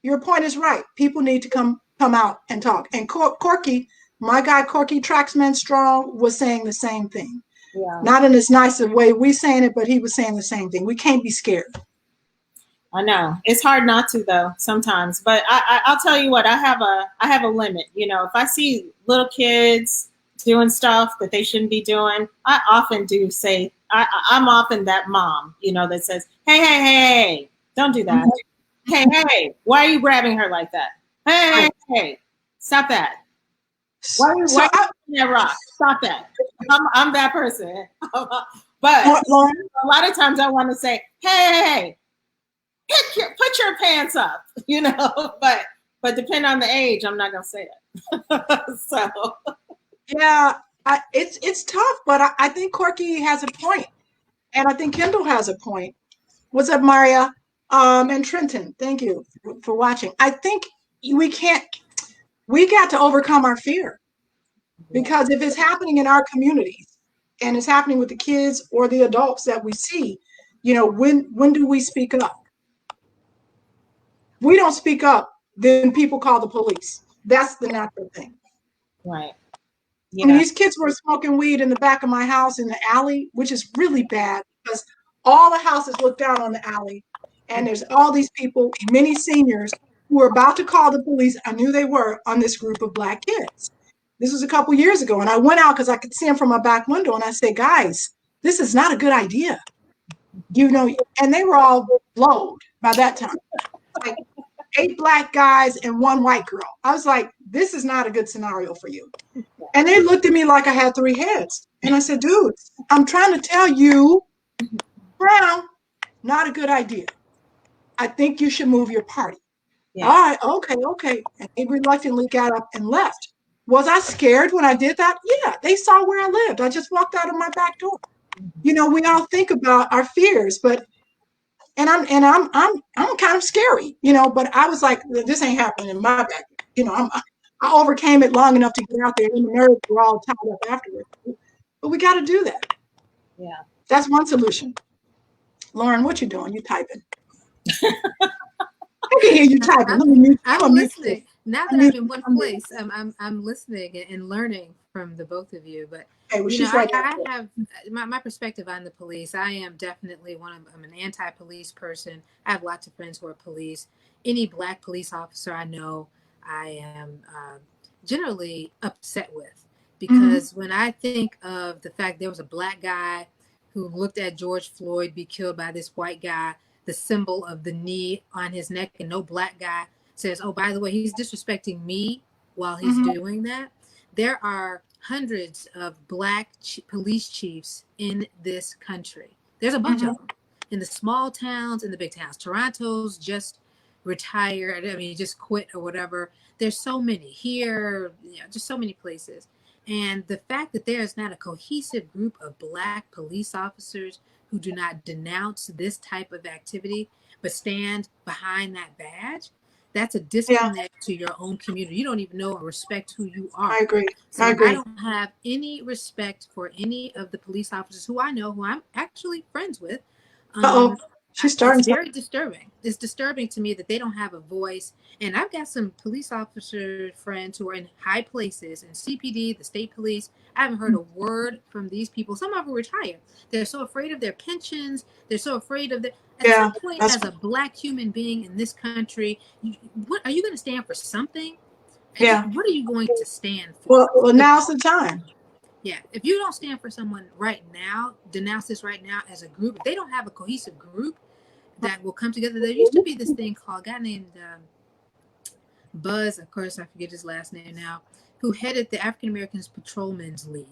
your point is right. People need to come out and talk. And Corky, my guy Corky Tracksman Strong, was saying the same thing. Yeah. Not in as nice a way we saying it, but he was saying the same thing. We can't be scared. I know it's hard not to though sometimes, but I'll tell you what, I have a limit. If I see little kids doing stuff that they shouldn't be doing, I often do say, I'm often that mom, that says, hey, don't do that. Mm-hmm. Hey, why are you grabbing her like that? Hey, stop that. Why are you that rock? Stop that. I'm that person. But a lot of times I want to say, hey, put your pants up, but depending on the age, I'm not going to say it. So. Yeah, it's tough, but I think Corky has a point, and I think Kendall has a point. What's up, Maria? And Trenton, thank you for watching. I think we got to overcome our fear, because if it's happening in our communities and it's happening with the kids or the adults that we see, when do we speak up? We don't speak up, then people call the police. That's the natural thing. Right. Yeah. And these kids were smoking weed in the back of my house in the alley, which is really bad because all the houses look down on the alley. And there's all these people, many seniors, who were about to call the police. I knew they were on this group of black kids. This was a couple years ago. And I went out because I could see them from my back window. And I said, guys, this is not a good idea. And they were all blowed by that time. Like 8 black guys and 1 white girl. I was like, this is not a good scenario for you. And they looked at me like I had 3 heads. And I said, dude, I'm trying to tell you, Brown, not a good idea. I think you should move your party. Yeah. All right, okay. And they reluctantly got up and left. Was I scared when I did that? Yeah, they saw where I lived. I just walked out of my back door. We all think about our fears, but And I'm kind of scary, but I was like, this ain't happening in my backyard. I overcame it long enough to get out there, and the nerves were all tied up afterwards. But we got to do that. Yeah. That's one solution. Lauren, what you doing? You typing. I can hear you typing. I'm listening. Now that I'm in one place, I'm listening and learning from the both of you. But I have my perspective on the police. I am definitely I'm an anti-police person. I have lots of friends who are police. Any black police officer I know, I am generally upset with, because when I think of the fact there was a black guy who looked at George Floyd be killed by this white guy, the symbol of the knee on his neck, and no black guy says, oh, by the way, he's disrespecting me while he's doing that. There are hundreds of black police chiefs in this country. There's a bunch of them in the small towns, in the big towns. Toronto's just retired. I mean, just quit or whatever. There's so many here, just so many places. And the fact that there is not a cohesive group of black police officers who do not denounce this type of activity, but stand behind that badge, that's a disconnect to your own community. You don't even know or respect who you are. I agree. So I don't have any respect for any of the police officers who I know, who I'm actually friends with. She's starting. It's very disturbing. It's disturbing to me that they don't have a voice. And I've got some police officer friends who are in high places in CPD, the state police. I haven't heard a word from these people. Some of them retired. They're so afraid of their pensions. They're so afraid of the. At some point, as a black human being in this country, what are you going to stand for? Something? Yeah. What are you going to stand for? Well, now's the time. Yeah, if you don't stand for someone right now, denounce this right now as a group. If they don't have a cohesive group that will come together. There used to be this thing called a guy named Buzz, of course, I forget his last name now, who headed the African Americans Patrolmen's League.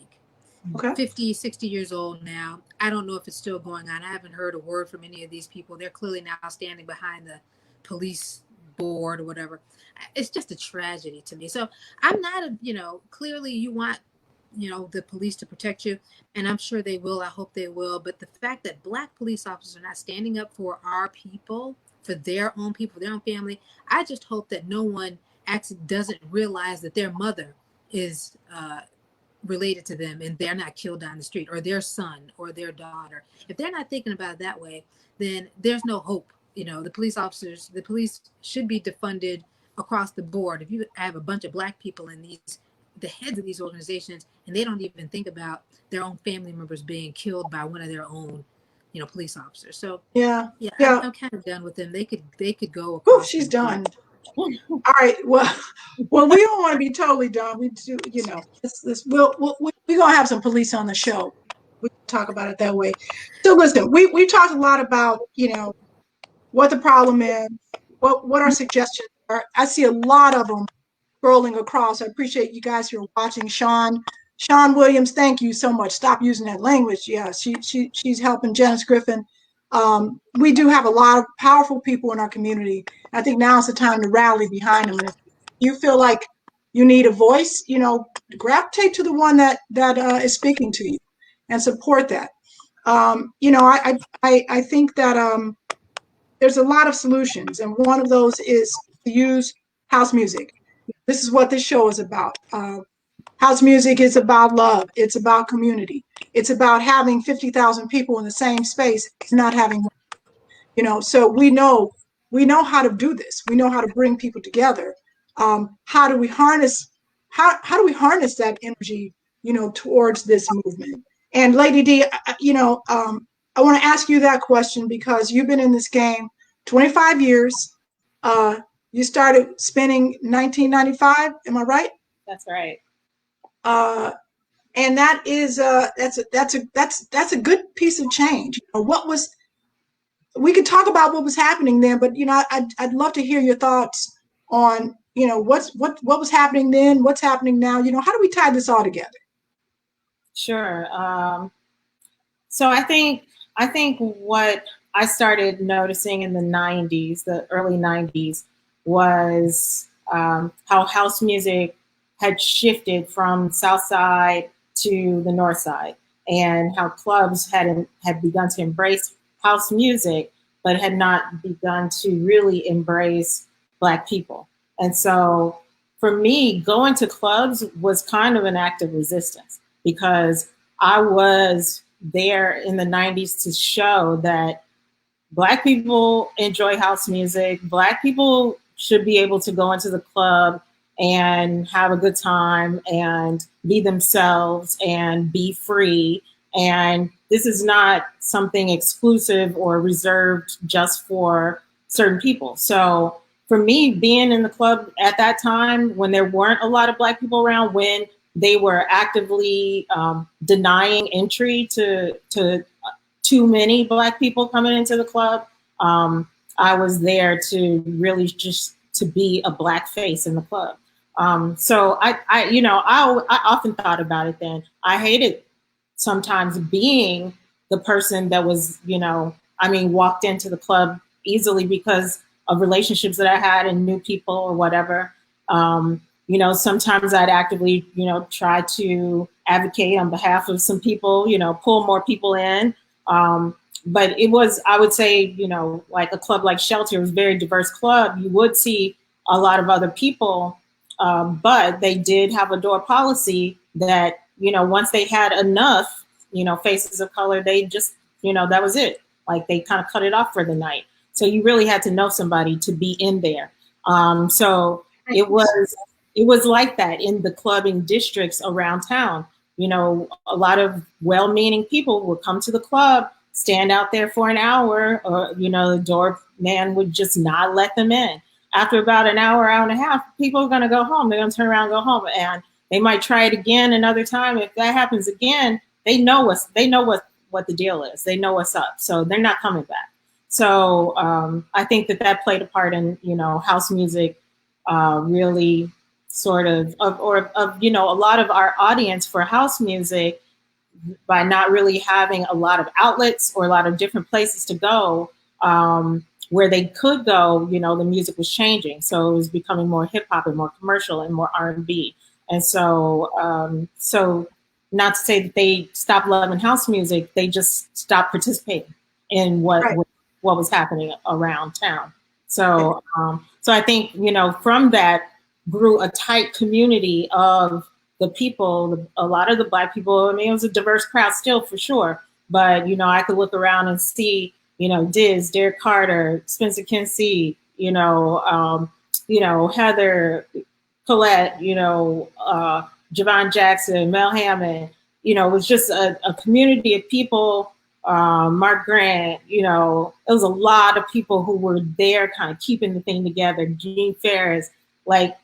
Okay. 50, 60 years old now. I don't know if it's still going on. I haven't heard a word from any of these people. They're clearly now standing behind the police board or whatever. It's just a tragedy to me. So I'm not clearly you want the police to protect you, and I'm sure they will. I hope they will. But the fact that black police officers are not standing up for our people, for their own people, their own family, I just hope that no one actually doesn't realize that their mother is related to them and they're not killed down the street, or their son or their daughter. If they're not thinking about it that way, then there's no hope. The police should be defunded across the board. If you have a bunch of black people in the heads of these organizations, and they don't even think about their own family members being killed by one of their own, police officers. So I'm kind of done with them. They could go. Oh, she's done. All right. Well, we don't want to be totally done. We do, we're gonna have some police on the show. We can talk about it that way. So listen, we talked a lot about what the problem is, what our suggestions are. I see a lot of them scrolling across. I appreciate you guys who are watching. Sean Williams, thank you so much. Stop using that language. Yeah, she's helping. Janice Griffin. We do have a lot of powerful people in our community. I think now is the time to rally behind them. And if you feel like you need a voice, gravitate to the one that is speaking to you and support that. I think that there's a lot of solutions, and one of those is to use house music. This is what this show is about. House music is about love. It's about community. It's about having 50,000 people in the same space, not having one. So we know how to do this. We know how to bring people together. How do we harness that energy, towards this movement? And Lady D, I want to ask you that question because you've been in this game 25 years. You started spinning 1995. Am I right? That's right. And that is that's a good piece of change. We could talk about what was happening then, but I'd love to hear your thoughts on what was happening then, what's happening now. How do we tie this all together? Sure. So I think what I started noticing in the 90s, the early 90s, was how house music had shifted from South Side to the North Side, and how clubs had begun to embrace house music, but had not begun to really embrace Black people. And so for me, going to clubs was kind of an act of resistance, because I was there in the 90s to show that Black people enjoy house music. Black people should be able to go into the club and have a good time and be themselves and be free. And this is not something exclusive or reserved just for certain people. So for me, being in the club at that time, when there weren't a lot of Black people around, when they were actively denying entry to too many Black people coming into the club. I was there to really just to be a Black face in the club. So I you know, I often thought about it then. I hated sometimes being the person that was, you know, I mean, walked into the club easily because of relationships that I had and new people or whatever. You know, sometimes I'd actively, you know, try to advocate on behalf of some people, you know, pull more people in. But it was, I would say, you know, like a club like Shelter was a very diverse club. You would see a lot of other people, but they did have a door policy that, you know, once they had enough, you know, faces of color, they just, you know, that was it. Like they kind of cut it off for the night. So you really had to know somebody to be in there. So it was like that in the clubbing districts around town. You know, a lot of well-meaning people would come to the club, stand out there for an hour, or, you know, the doorman would just not let them in. After about an hour, hour and a half, people are going to go home. They're going to turn around and go home. And they might try it again another time. If that happens again, they know what the deal is. They know what's up. So they're not coming back. So I think that played a part in, you know, house music really sort of, you know, a lot of our audience for house music, by not really having a lot of outlets or a lot of different places to go where they could go, you know, the music was changing. So it was becoming more hip hop and more commercial and more R&B. And so, so not to say that they stopped loving house music, they just stopped participating in what was happening around town. So, so I think, you know, from that grew a tight community of the people, a lot of the Black people. I mean, it was a diverse crowd still for sure, but, you know, I could look around and see, you know, Diz, Derek Carter, Spencer Kinsey, you know, Heather, Colette, you know, Javon Jackson, Mel Hammond, you know, it was just a community of people, Mark Grant, you know, it was a lot of people who were there kind of keeping the thing together. Gene Ferris, like,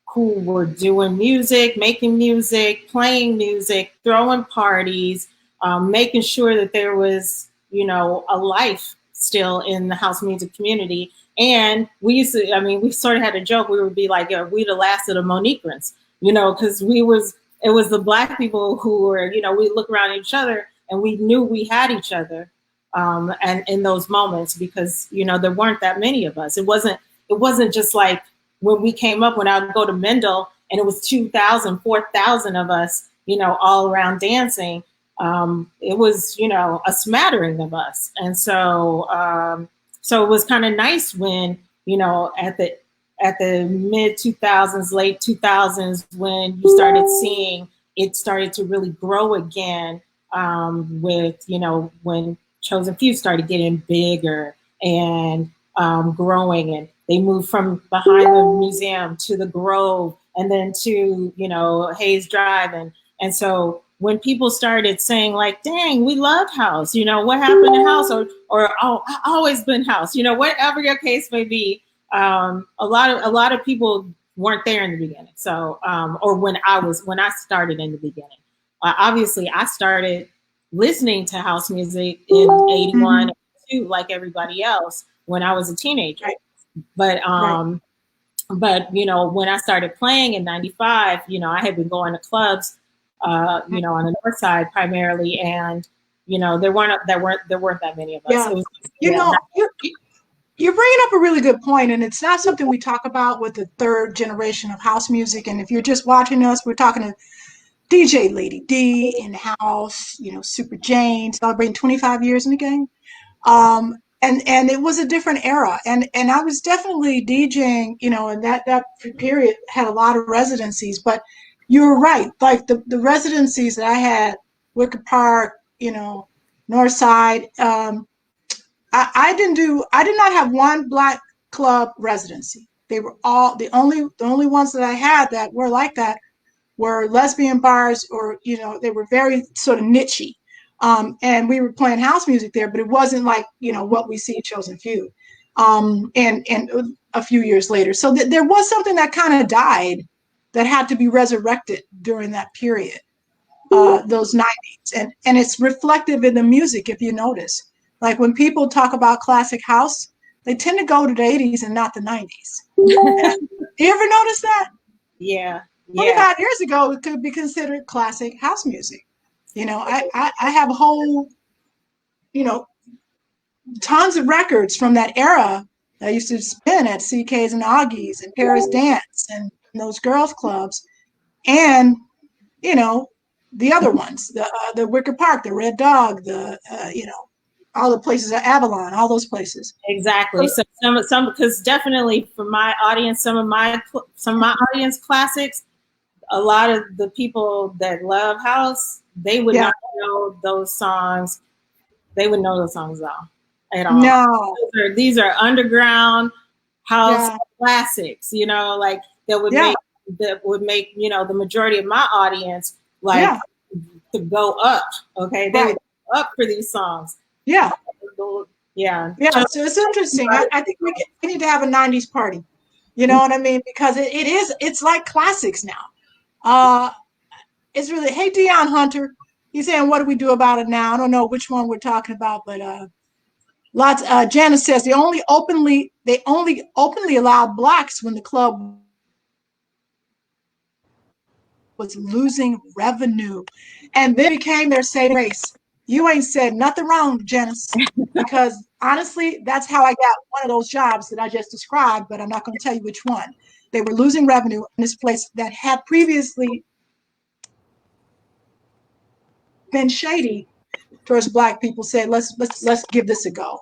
who were doing music, making music, playing music, throwing parties, making sure that there was, you know, a life still in the house music community. And we used to, I mean, we sort of had a joke. We would be like, yeah, we the last of the Moniquans, you know, because it was the Black people who were, you know, we look around at each other and we knew we had each other, and in those moments, because, you know, there weren't that many of us. It wasn't just like when we came up, when I would go to Mendel and it was 2,000, 4,000 of us, you know, all around dancing. It was, you know, a smattering of us. And so, so it was kind of nice when, you know, at the mid 2000s, late 2000s, when you started seeing it started to really grow again, with, you know, when Chosen Few started getting bigger and growing, and they moved from behind the museum to the Grove and then to, you know, Hayes Drive. And so when people started saying like, dang, we love house, you know, what happened to house, or oh, I always been house, you know, whatever your case may be, a lot of people weren't there in the beginning. So, or when I started in the beginning, obviously I started listening to house music in 81, 82, like everybody else, when I was a teenager. But, but, you know, when I started playing in 95, you know, I had been going to clubs, you know, on the north side primarily, and, you know, there weren't that many of us. Yeah. It was, you know, you're bringing up a really good point, and it's not something we talk about with the third generation of house music. And if you're just watching us, we're talking to DJ Lady D in house, you know, Super Jane, celebrating 25 years in the game. And it was a different era. And I was definitely DJing, you know, and that period had a lot of residencies. But you're right, like the residencies that I had, Wicker Park, you know, Northside, I did not have one Black club residency. They were all the only ones that I had that were like that were lesbian bars, or, you know, they were very sort of nichey. And we were playing house music there, but it wasn't like, you know, what we see at Chosen Few. And a few years later. So there was something that kind of died that had to be resurrected during that period, those 90s. And it's reflective in the music, if you notice. Like when people talk about classic house, they tend to go to the 80s and not the 90s. You ever notice that? Yeah. 25 years ago, it could be considered classic house music. You know, I have a whole, you know, tons of records from that era that I used to spin at CK's and Augie's and Paris Dance and those girls clubs, and you know the other ones, the Wicker Park, the Red Dog, the you know, all the places at Avalon, all those places. Exactly. So some because definitely for my audience, some of my audience classics, a lot of the people that love house, they would not know those songs. They would know those songs at all. No, these are underground house classics. You know, like that would make you know the majority of my audience like to go up. Okay, they would go up for these songs. Yeah. Yeah. So it's interesting. I think we need to have a 90s party. You know what I mean? Because it's like classics now. It's really, hey, Deion Hunter, he's saying, what do we do about it now? I don't know which one we're talking about, but Janice says they only openly allowed blacks when the club was losing revenue, and then became their saving race. You ain't said nothing wrong, Janice, because honestly, that's how I got one of those jobs that I just described, but I'm not going to tell you which one. They were losing revenue in this place that had previously been shady towards black people. Said, let's give this a go,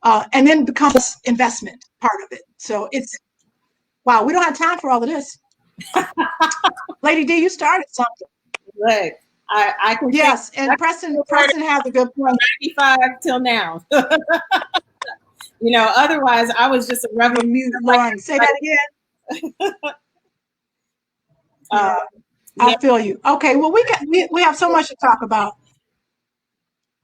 and then becomes investment part of it. So it's wow. We don't have time for all of this. Lady D, you started something. Look, I can. Yes, and Preston has a good point. 95 till now. You know, otherwise I was just a rebel. Lauren, say that again. I feel you. Okay, well we have so much to talk about.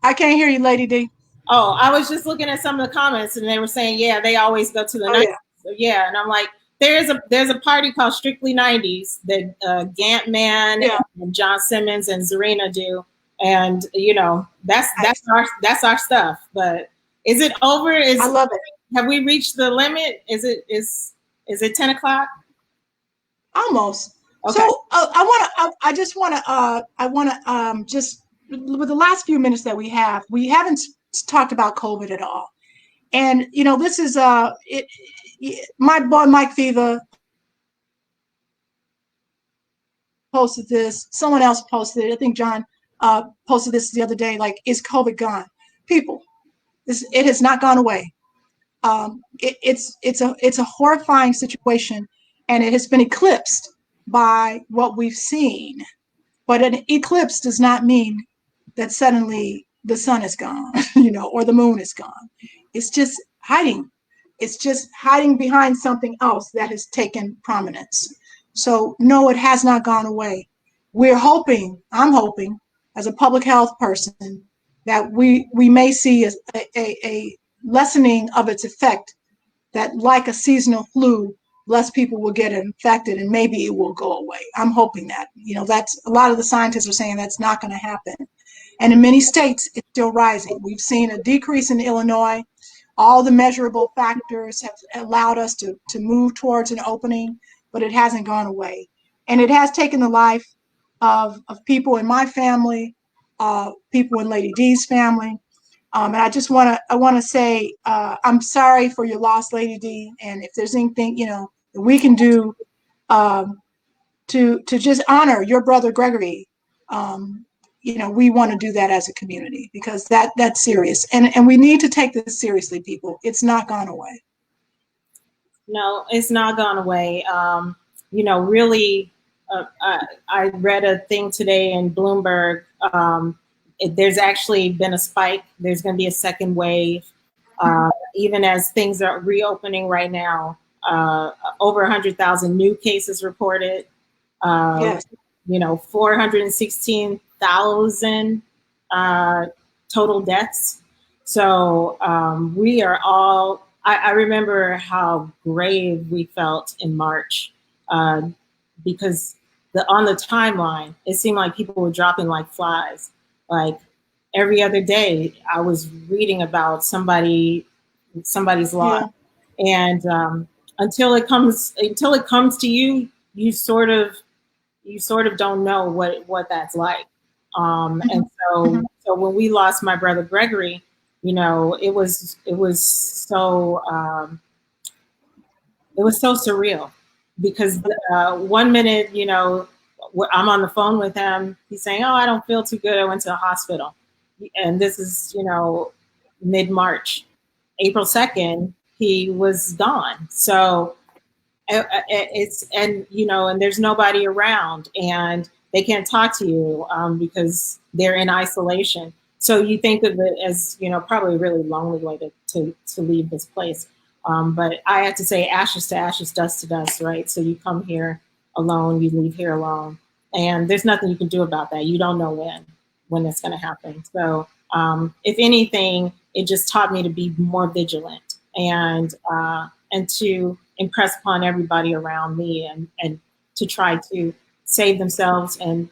I can't hear you, Lady D. Oh, I was just looking at some of the comments, and they were saying, yeah, they always go to the 90s. Yeah. So, yeah, and I'm like, there's a party called Strictly 90s that Gant Man and John Simmons and Zarina do, and you know that's our stuff. But is it over? I love it. Have we reached the limit? Is it 10 o'clock? Almost. Okay. So I want to just with the last few minutes that we haven't talked about COVID at all. And you know, this is my boy Mike Viva posted this. Someone else posted it. I think John posted this the other day. Like, is COVID gone? People, it has not gone away. It's a horrifying situation, and it has been eclipsed by what we've seen. But an eclipse does not mean that suddenly the sun is gone, you know, or the moon is gone. It's just hiding. It's just hiding behind something else that has taken prominence. So no, it has not gone away. I'm hoping, as a public health person, that we may see a lessening of its effect, that like a seasonal flu, less people will get infected and maybe it will go away. I'm hoping that. You know, that's a lot of the scientists are saying that's not going to happen. And in many states, it's still rising. We've seen a decrease in Illinois. All the measurable factors have allowed us to move towards an opening, but it hasn't gone away. And it has taken the life of people in my family, people in Lady D's family. And I just want to say I'm sorry for your loss, Lady D. And if there's anything, you know, that we can do to just honor your brother Gregory, you know, we want to do that as a community, because that's serious, and we need to take this seriously, people. It's not gone away. No, it's not gone away. You know, really, I read a thing today in Bloomberg. There's actually been a spike. There's going to be a second wave, even as things are reopening right now. Over 100,000 new cases reported. Yes. You know, 416,000 total deaths. So we are all, I remember how grave we felt in March. because on the timeline, it seemed like people were dropping like flies. Like every other day, I was reading about somebody's loss, and until it comes to you, you sort of don't know what that's like. And so when we lost my brother Gregory, it was so surreal, because 1 minute, I'm on the phone with him. He's saying, "Oh, I don't feel too good. I went to the hospital," and this is mid-March. April 2nd, he was gone. So and there's nobody around, and they can't talk to you because they're in isolation. So you think of it as probably a really lonely way to leave this place. But I have to say, ashes to ashes, dust to dust, right? So you come here alone, you leave here alone, and there's nothing you can do about that. You don't know when it's going to happen. So if anything, it just taught me to be more vigilant and to impress upon everybody around me, and to try to save themselves, and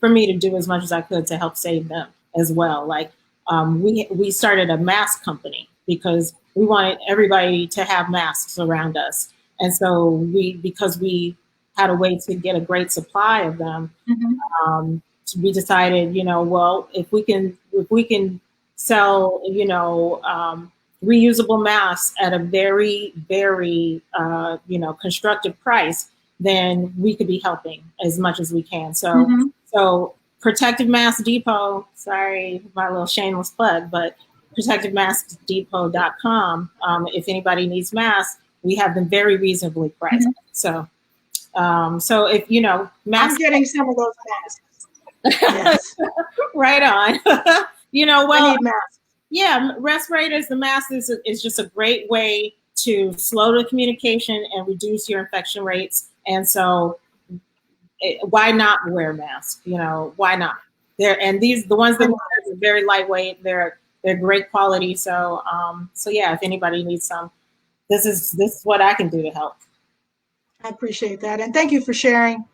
for me to do as much as I could to help save them as well. Like we started a mask company because we wanted everybody to have masks around us. And so because we had a way to get a great supply of them, we decided, well, if we can sell, reusable masks at a very, very, constructive price, then we could be helping as much as we can. So Protective Mask Depot, sorry, my little shameless plug, but protectivemaskdepot.com. If anybody needs masks, we have them very reasonably priced. So if masks, I'm getting some of those masks. Yes. Right on. Well, I need masks. Yeah, respirators, the mask is just a great way to slow the communication and reduce your infection rates. And so why not wear a mask? Why not? The ones that are very lightweight, they're great quality. So yeah, if anybody needs some, this is what I can do to help. I appreciate that. And thank you for sharing.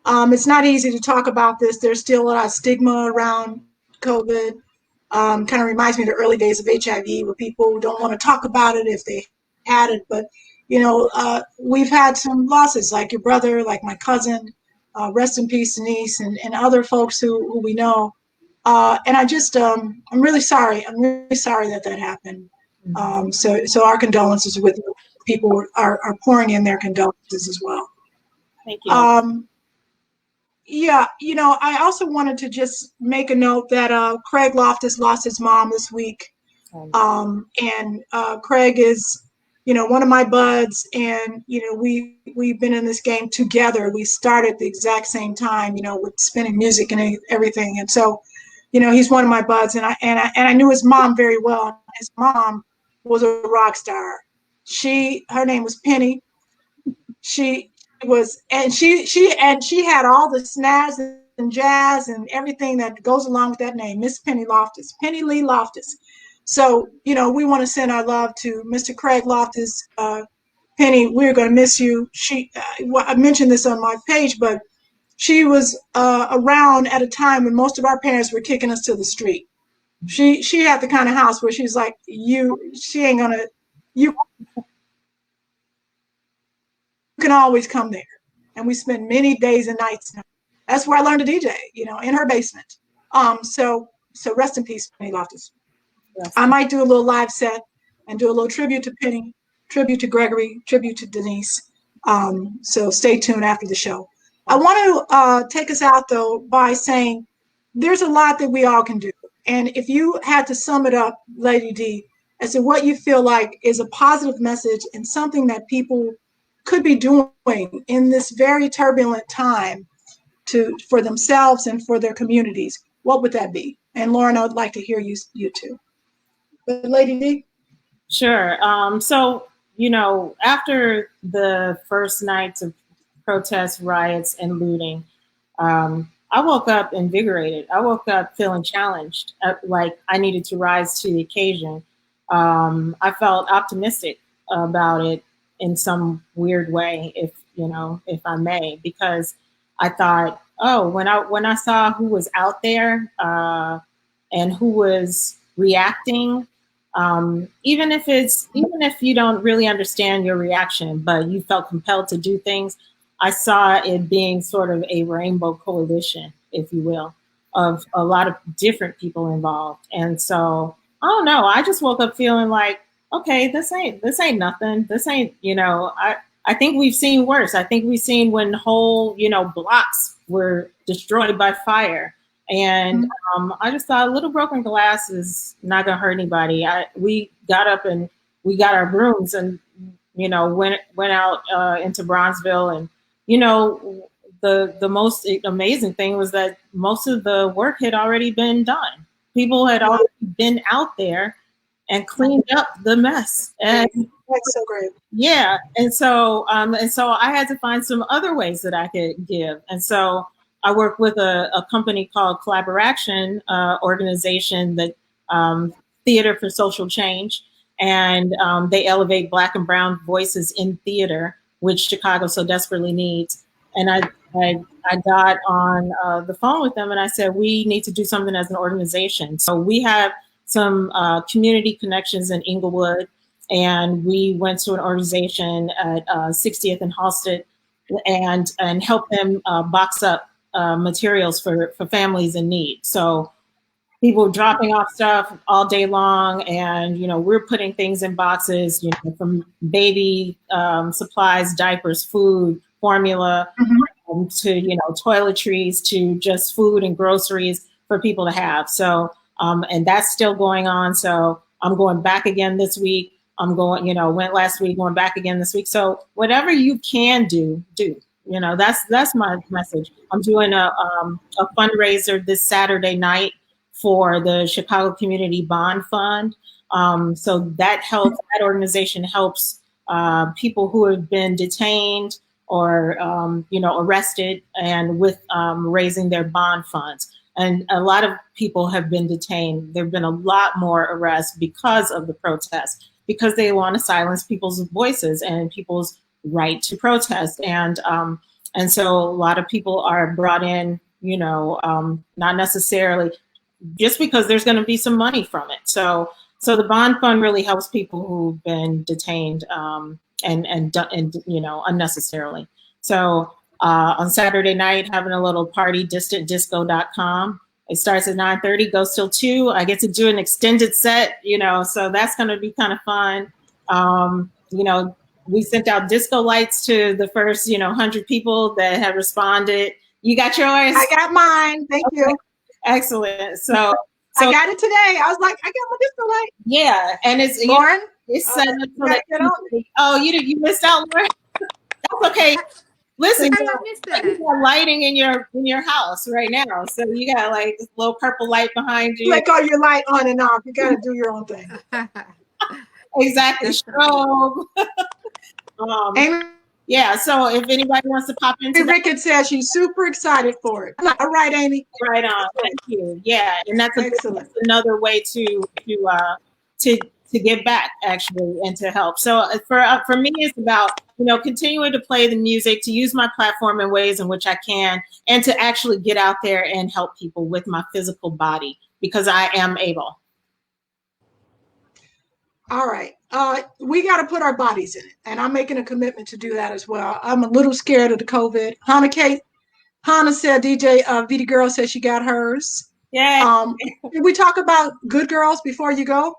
It's not easy to talk about this. There's still a lot of stigma around COVID. Kind of reminds me of the early days of HIV, where people don't want to talk about it if they had it. But, we've had some losses, like your brother, like my cousin, rest in peace, Denise, and other folks who we know. And I just, I'm really sorry. I'm really sorry that happened. So our condolences with you. People are pouring in their condolences as well. Thank you. Yeah, I also wanted to just make a note that Craig Loftus lost his mom this week. And Craig is, one of my buds, and, we've been in this game together. We started at the exact same time, with spinning music and everything. And so, he's one of my buds, and I knew his mom very well. His mom was a rock star. Her name was Penny. She was, and she had all the snazz and jazz and everything that goes along with that name, Miss Penny Loftus, Penny Lee Loftus. So, we want to send our love to Mr. Craig Loftus. Penny, we're going to miss you. I mentioned this on my page, but she was around at a time when most of our parents were kicking us to the street. She had the kind of house where she's like, she ain't gonna, you can always come there. And we spend many days and nights. That's where I learned to DJ, in her basement. So rest in peace, Penny Loftus. Yes. I might do a little live set and do a little tribute to Penny, tribute to Gregory, tribute to Denise. So stay tuned after the show. I want to take us out, though, by saying there's a lot that we all can do. And if you had to sum it up, Lady D, as to what you feel like is a positive message and something that people could be doing in this very turbulent time for themselves and for their communities, what would that be? And Lauren, I would like to hear you too. But Lady D? Sure. So, after the first nights of protests, riots, and looting, I woke up invigorated. I woke up feeling challenged, like I needed to rise to the occasion. I felt optimistic about it in some weird way. If if I may, because I thought, oh, when I saw who was out there and who was reacting, even if you don't really understand your reaction, but you felt compelled to do things, I saw it being sort of a rainbow coalition, if you will, of a lot of different people involved. And so I don't know. I just woke up feeling like, okay, this ain't nothing. This ain't, I think we've seen worse. I think we've seen when whole, blocks were destroyed by fire. And I just thought a little broken glass is not gonna hurt anybody. We got up and we got our brooms and, went out into Bronzeville, and, the most amazing thing was that most of the work had already been done. People had already been out there and cleaned up the mess. And that's so great. Yeah. And so I had to find some other ways that I could give. And so I work with a company called Collaboration organization, that Theater for Social Change. And they elevate Black and Brown voices in theater, which Chicago so desperately needs. And I got on the phone with them and I said, we need to do something as an organization. So we have some community connections in Inglewood, and we went to an organization at 60th and Halsted and helped them box up materials for families in need. So people dropping off stuff all day long, and we're putting things in boxes, from baby supplies, diapers, food, formula, to toiletries, to just food and groceries for people to have. So and that's still going on. So I'm going back again this week. I'm going, went last week, going back again this week. So whatever you can do. That's my message. I'm doing a fundraiser this Saturday night for the Chicago Community Bond Fund. So that organization helps people who have been detained or, arrested, and with raising their bond funds. And a lot of people have been detained. There've been a lot more arrests because of the protests, because they want to silence people's voices and people's right to protest. And so a lot of people are brought in, not necessarily just because there's going to be some money from it. So the bond fund really helps people who've been detained and unnecessarily. So on Saturday night, having a little party, distantdisco.com. It starts at 9:30, goes till 2. I get to do an extended set, so that's going to be kind of fun. We sent out disco lights to the first, 100 people that have responded. You got yours? I got mine. Thank you. Excellent. So I got it today. I was like, I got my disco light. Yeah, and it's Lauren. It's set up so that you missed out, Lauren. That's okay. Listen, you got lighting in your house right now, so you got like this little purple light behind you. Like all your light on and off. You got to do your own thing. Exactly. Strobe. Yeah. So if anybody wants to pop into that, Rickett says she's super excited for it. All right, Amy. Right on. Thank you. Yeah, and that's another way to give back, actually, and to help. So for me, it's about continuing to play the music, to use my platform in ways in which I can, and to actually get out there and help people with my physical body, because I am able. All right. We got to put our bodies in it, and I'm making a commitment to do that as well. I'm a little scared of the COVID. Hannah said, DJ VD Girl said she got hers. Yeah. Did we talk about Good Girls before you go?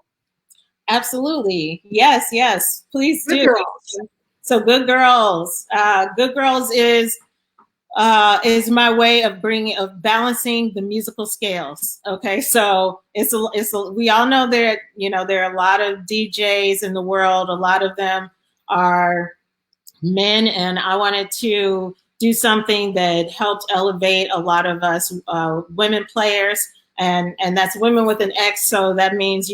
Absolutely. Yes. Please do. Good Girls. So Good Girls. Good Girls is my way of balancing the musical scales. Okay, so we all know that there are a lot of DJs in the world. A lot of them are men, and I wanted to do something that helped elevate a lot of us women players, and that's women with an X. So that means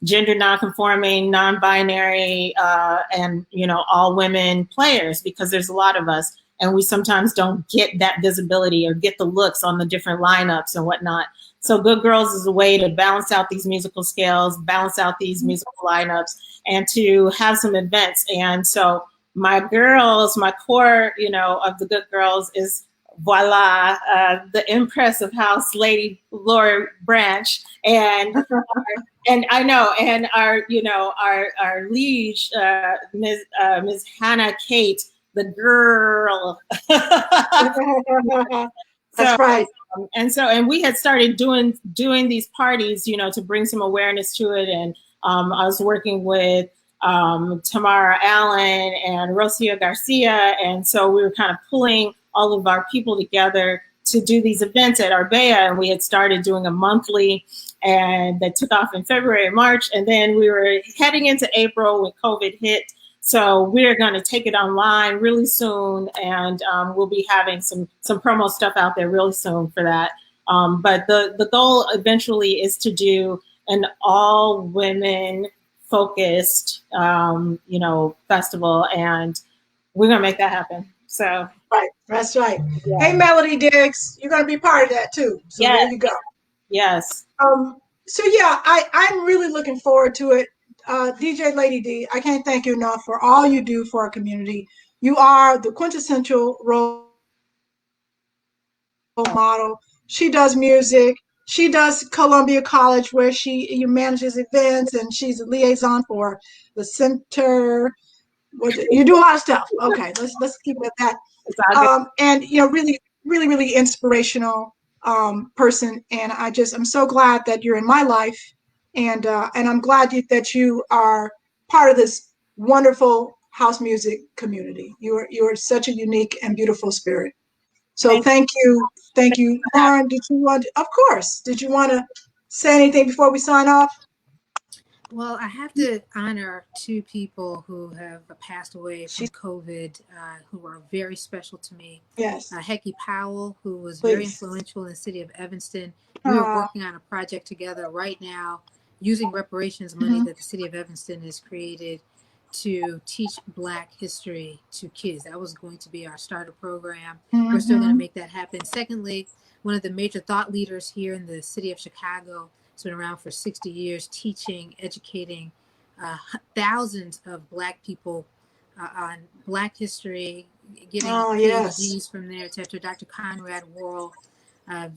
gender nonconforming, non-binary, and all women players, because there's a lot of us. And we sometimes don't get that visibility or get the looks on the different lineups and whatnot. So Good Girls is a way to balance out these musical scales, balance out these musical lineups, and to have some events. And so my girls, my core, of the good girls is voila, the Empress of House, Lady Lowery Branch, and I know, and our our liege, Ms. Hannah Kate, the girl. That's right. And we had started doing these parties, to bring some awareness to it. And I was working with Tamara Allen and Rocio Garcia. And so we were kind of pulling all of our people together to do these events at Arbea. And we had started doing a monthly, and that took off in February and March. And then we were heading into April when COVID hit. So we're going to take it online really soon, and we'll be having some promo stuff out there really soon for that. But the goal eventually is to do an all women focused, festival, and we're going to make that happen. So right, that's right. Yeah. Hey, Melody Diggs, you're going to be part of that too. So yes. There you go. Yes. So yeah, I'm really looking forward to it. DJ Lady D, I can't thank you enough for all you do for our community. You are the quintessential role model. She does music. She does Columbia College, where she manages events, and she's a liaison for the center. You do a lot of stuff. Okay, let's keep it at that. And really, really, really inspirational person. And I'm so glad that you're in my life. And I'm glad that you are part of this wonderful house music community. You're such a unique and beautiful spirit. So thank you, Lauren. Of course, did you want to say anything before we sign off? Well, I have to honor two people who have passed away from COVID, who are very special to me. Yes. Hecky Powell, who was very influential in the city of Evanston. We are working on a project together right now using reparations money that the city of Evanston has created to teach Black history to kids. That was going to be our starter program. We're still going to make that happen. Secondly, one of the major thought leaders here in the city of Chicago, has been around for 60 years, teaching, educating thousands of Black people on Black history, getting PhDs from there, etc. Dr. Conrad Worrell,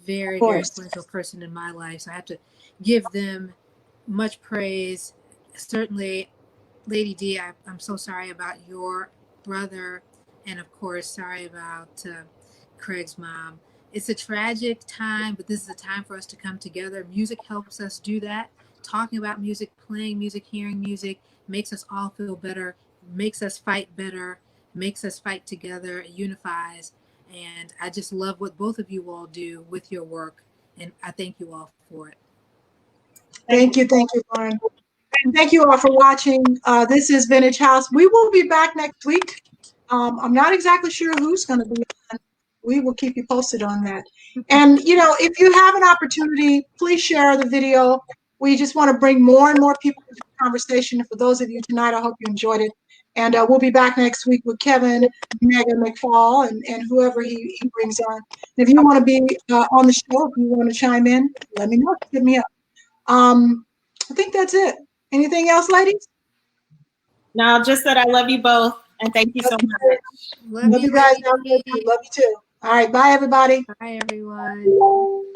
very, very influential person in my life. So I have to give them much praise. Certainly, Lady D, I'm so sorry about your brother, and of course, sorry about Craig's mom. It's a tragic time, but this is a time for us to come together. Music helps us do that. Talking about music, playing music, hearing music makes us all feel better, makes us fight better, makes us fight together, it unifies. And I just love what both of you all do with your work, and I thank you all for it. Thank you, Lauren. And thank you all for watching. This is Vintage House. We will be back next week. I'm not exactly sure who's going to be on. We will keep you posted on that. And, if you have an opportunity, please share the video. We just want to bring more and more people into the conversation. For those of you tonight, I hope you enjoyed it. And we'll be back next week with Kevin, Mega McFall, and whoever he brings on. And if you want to be on the show, if you want to chime in, let me know. Hit me up. I think that's it. Anything else, ladies? No, just that I love you both, and thank you so much. Love you guys. Love you too. All right. Bye, everybody. Bye, everyone.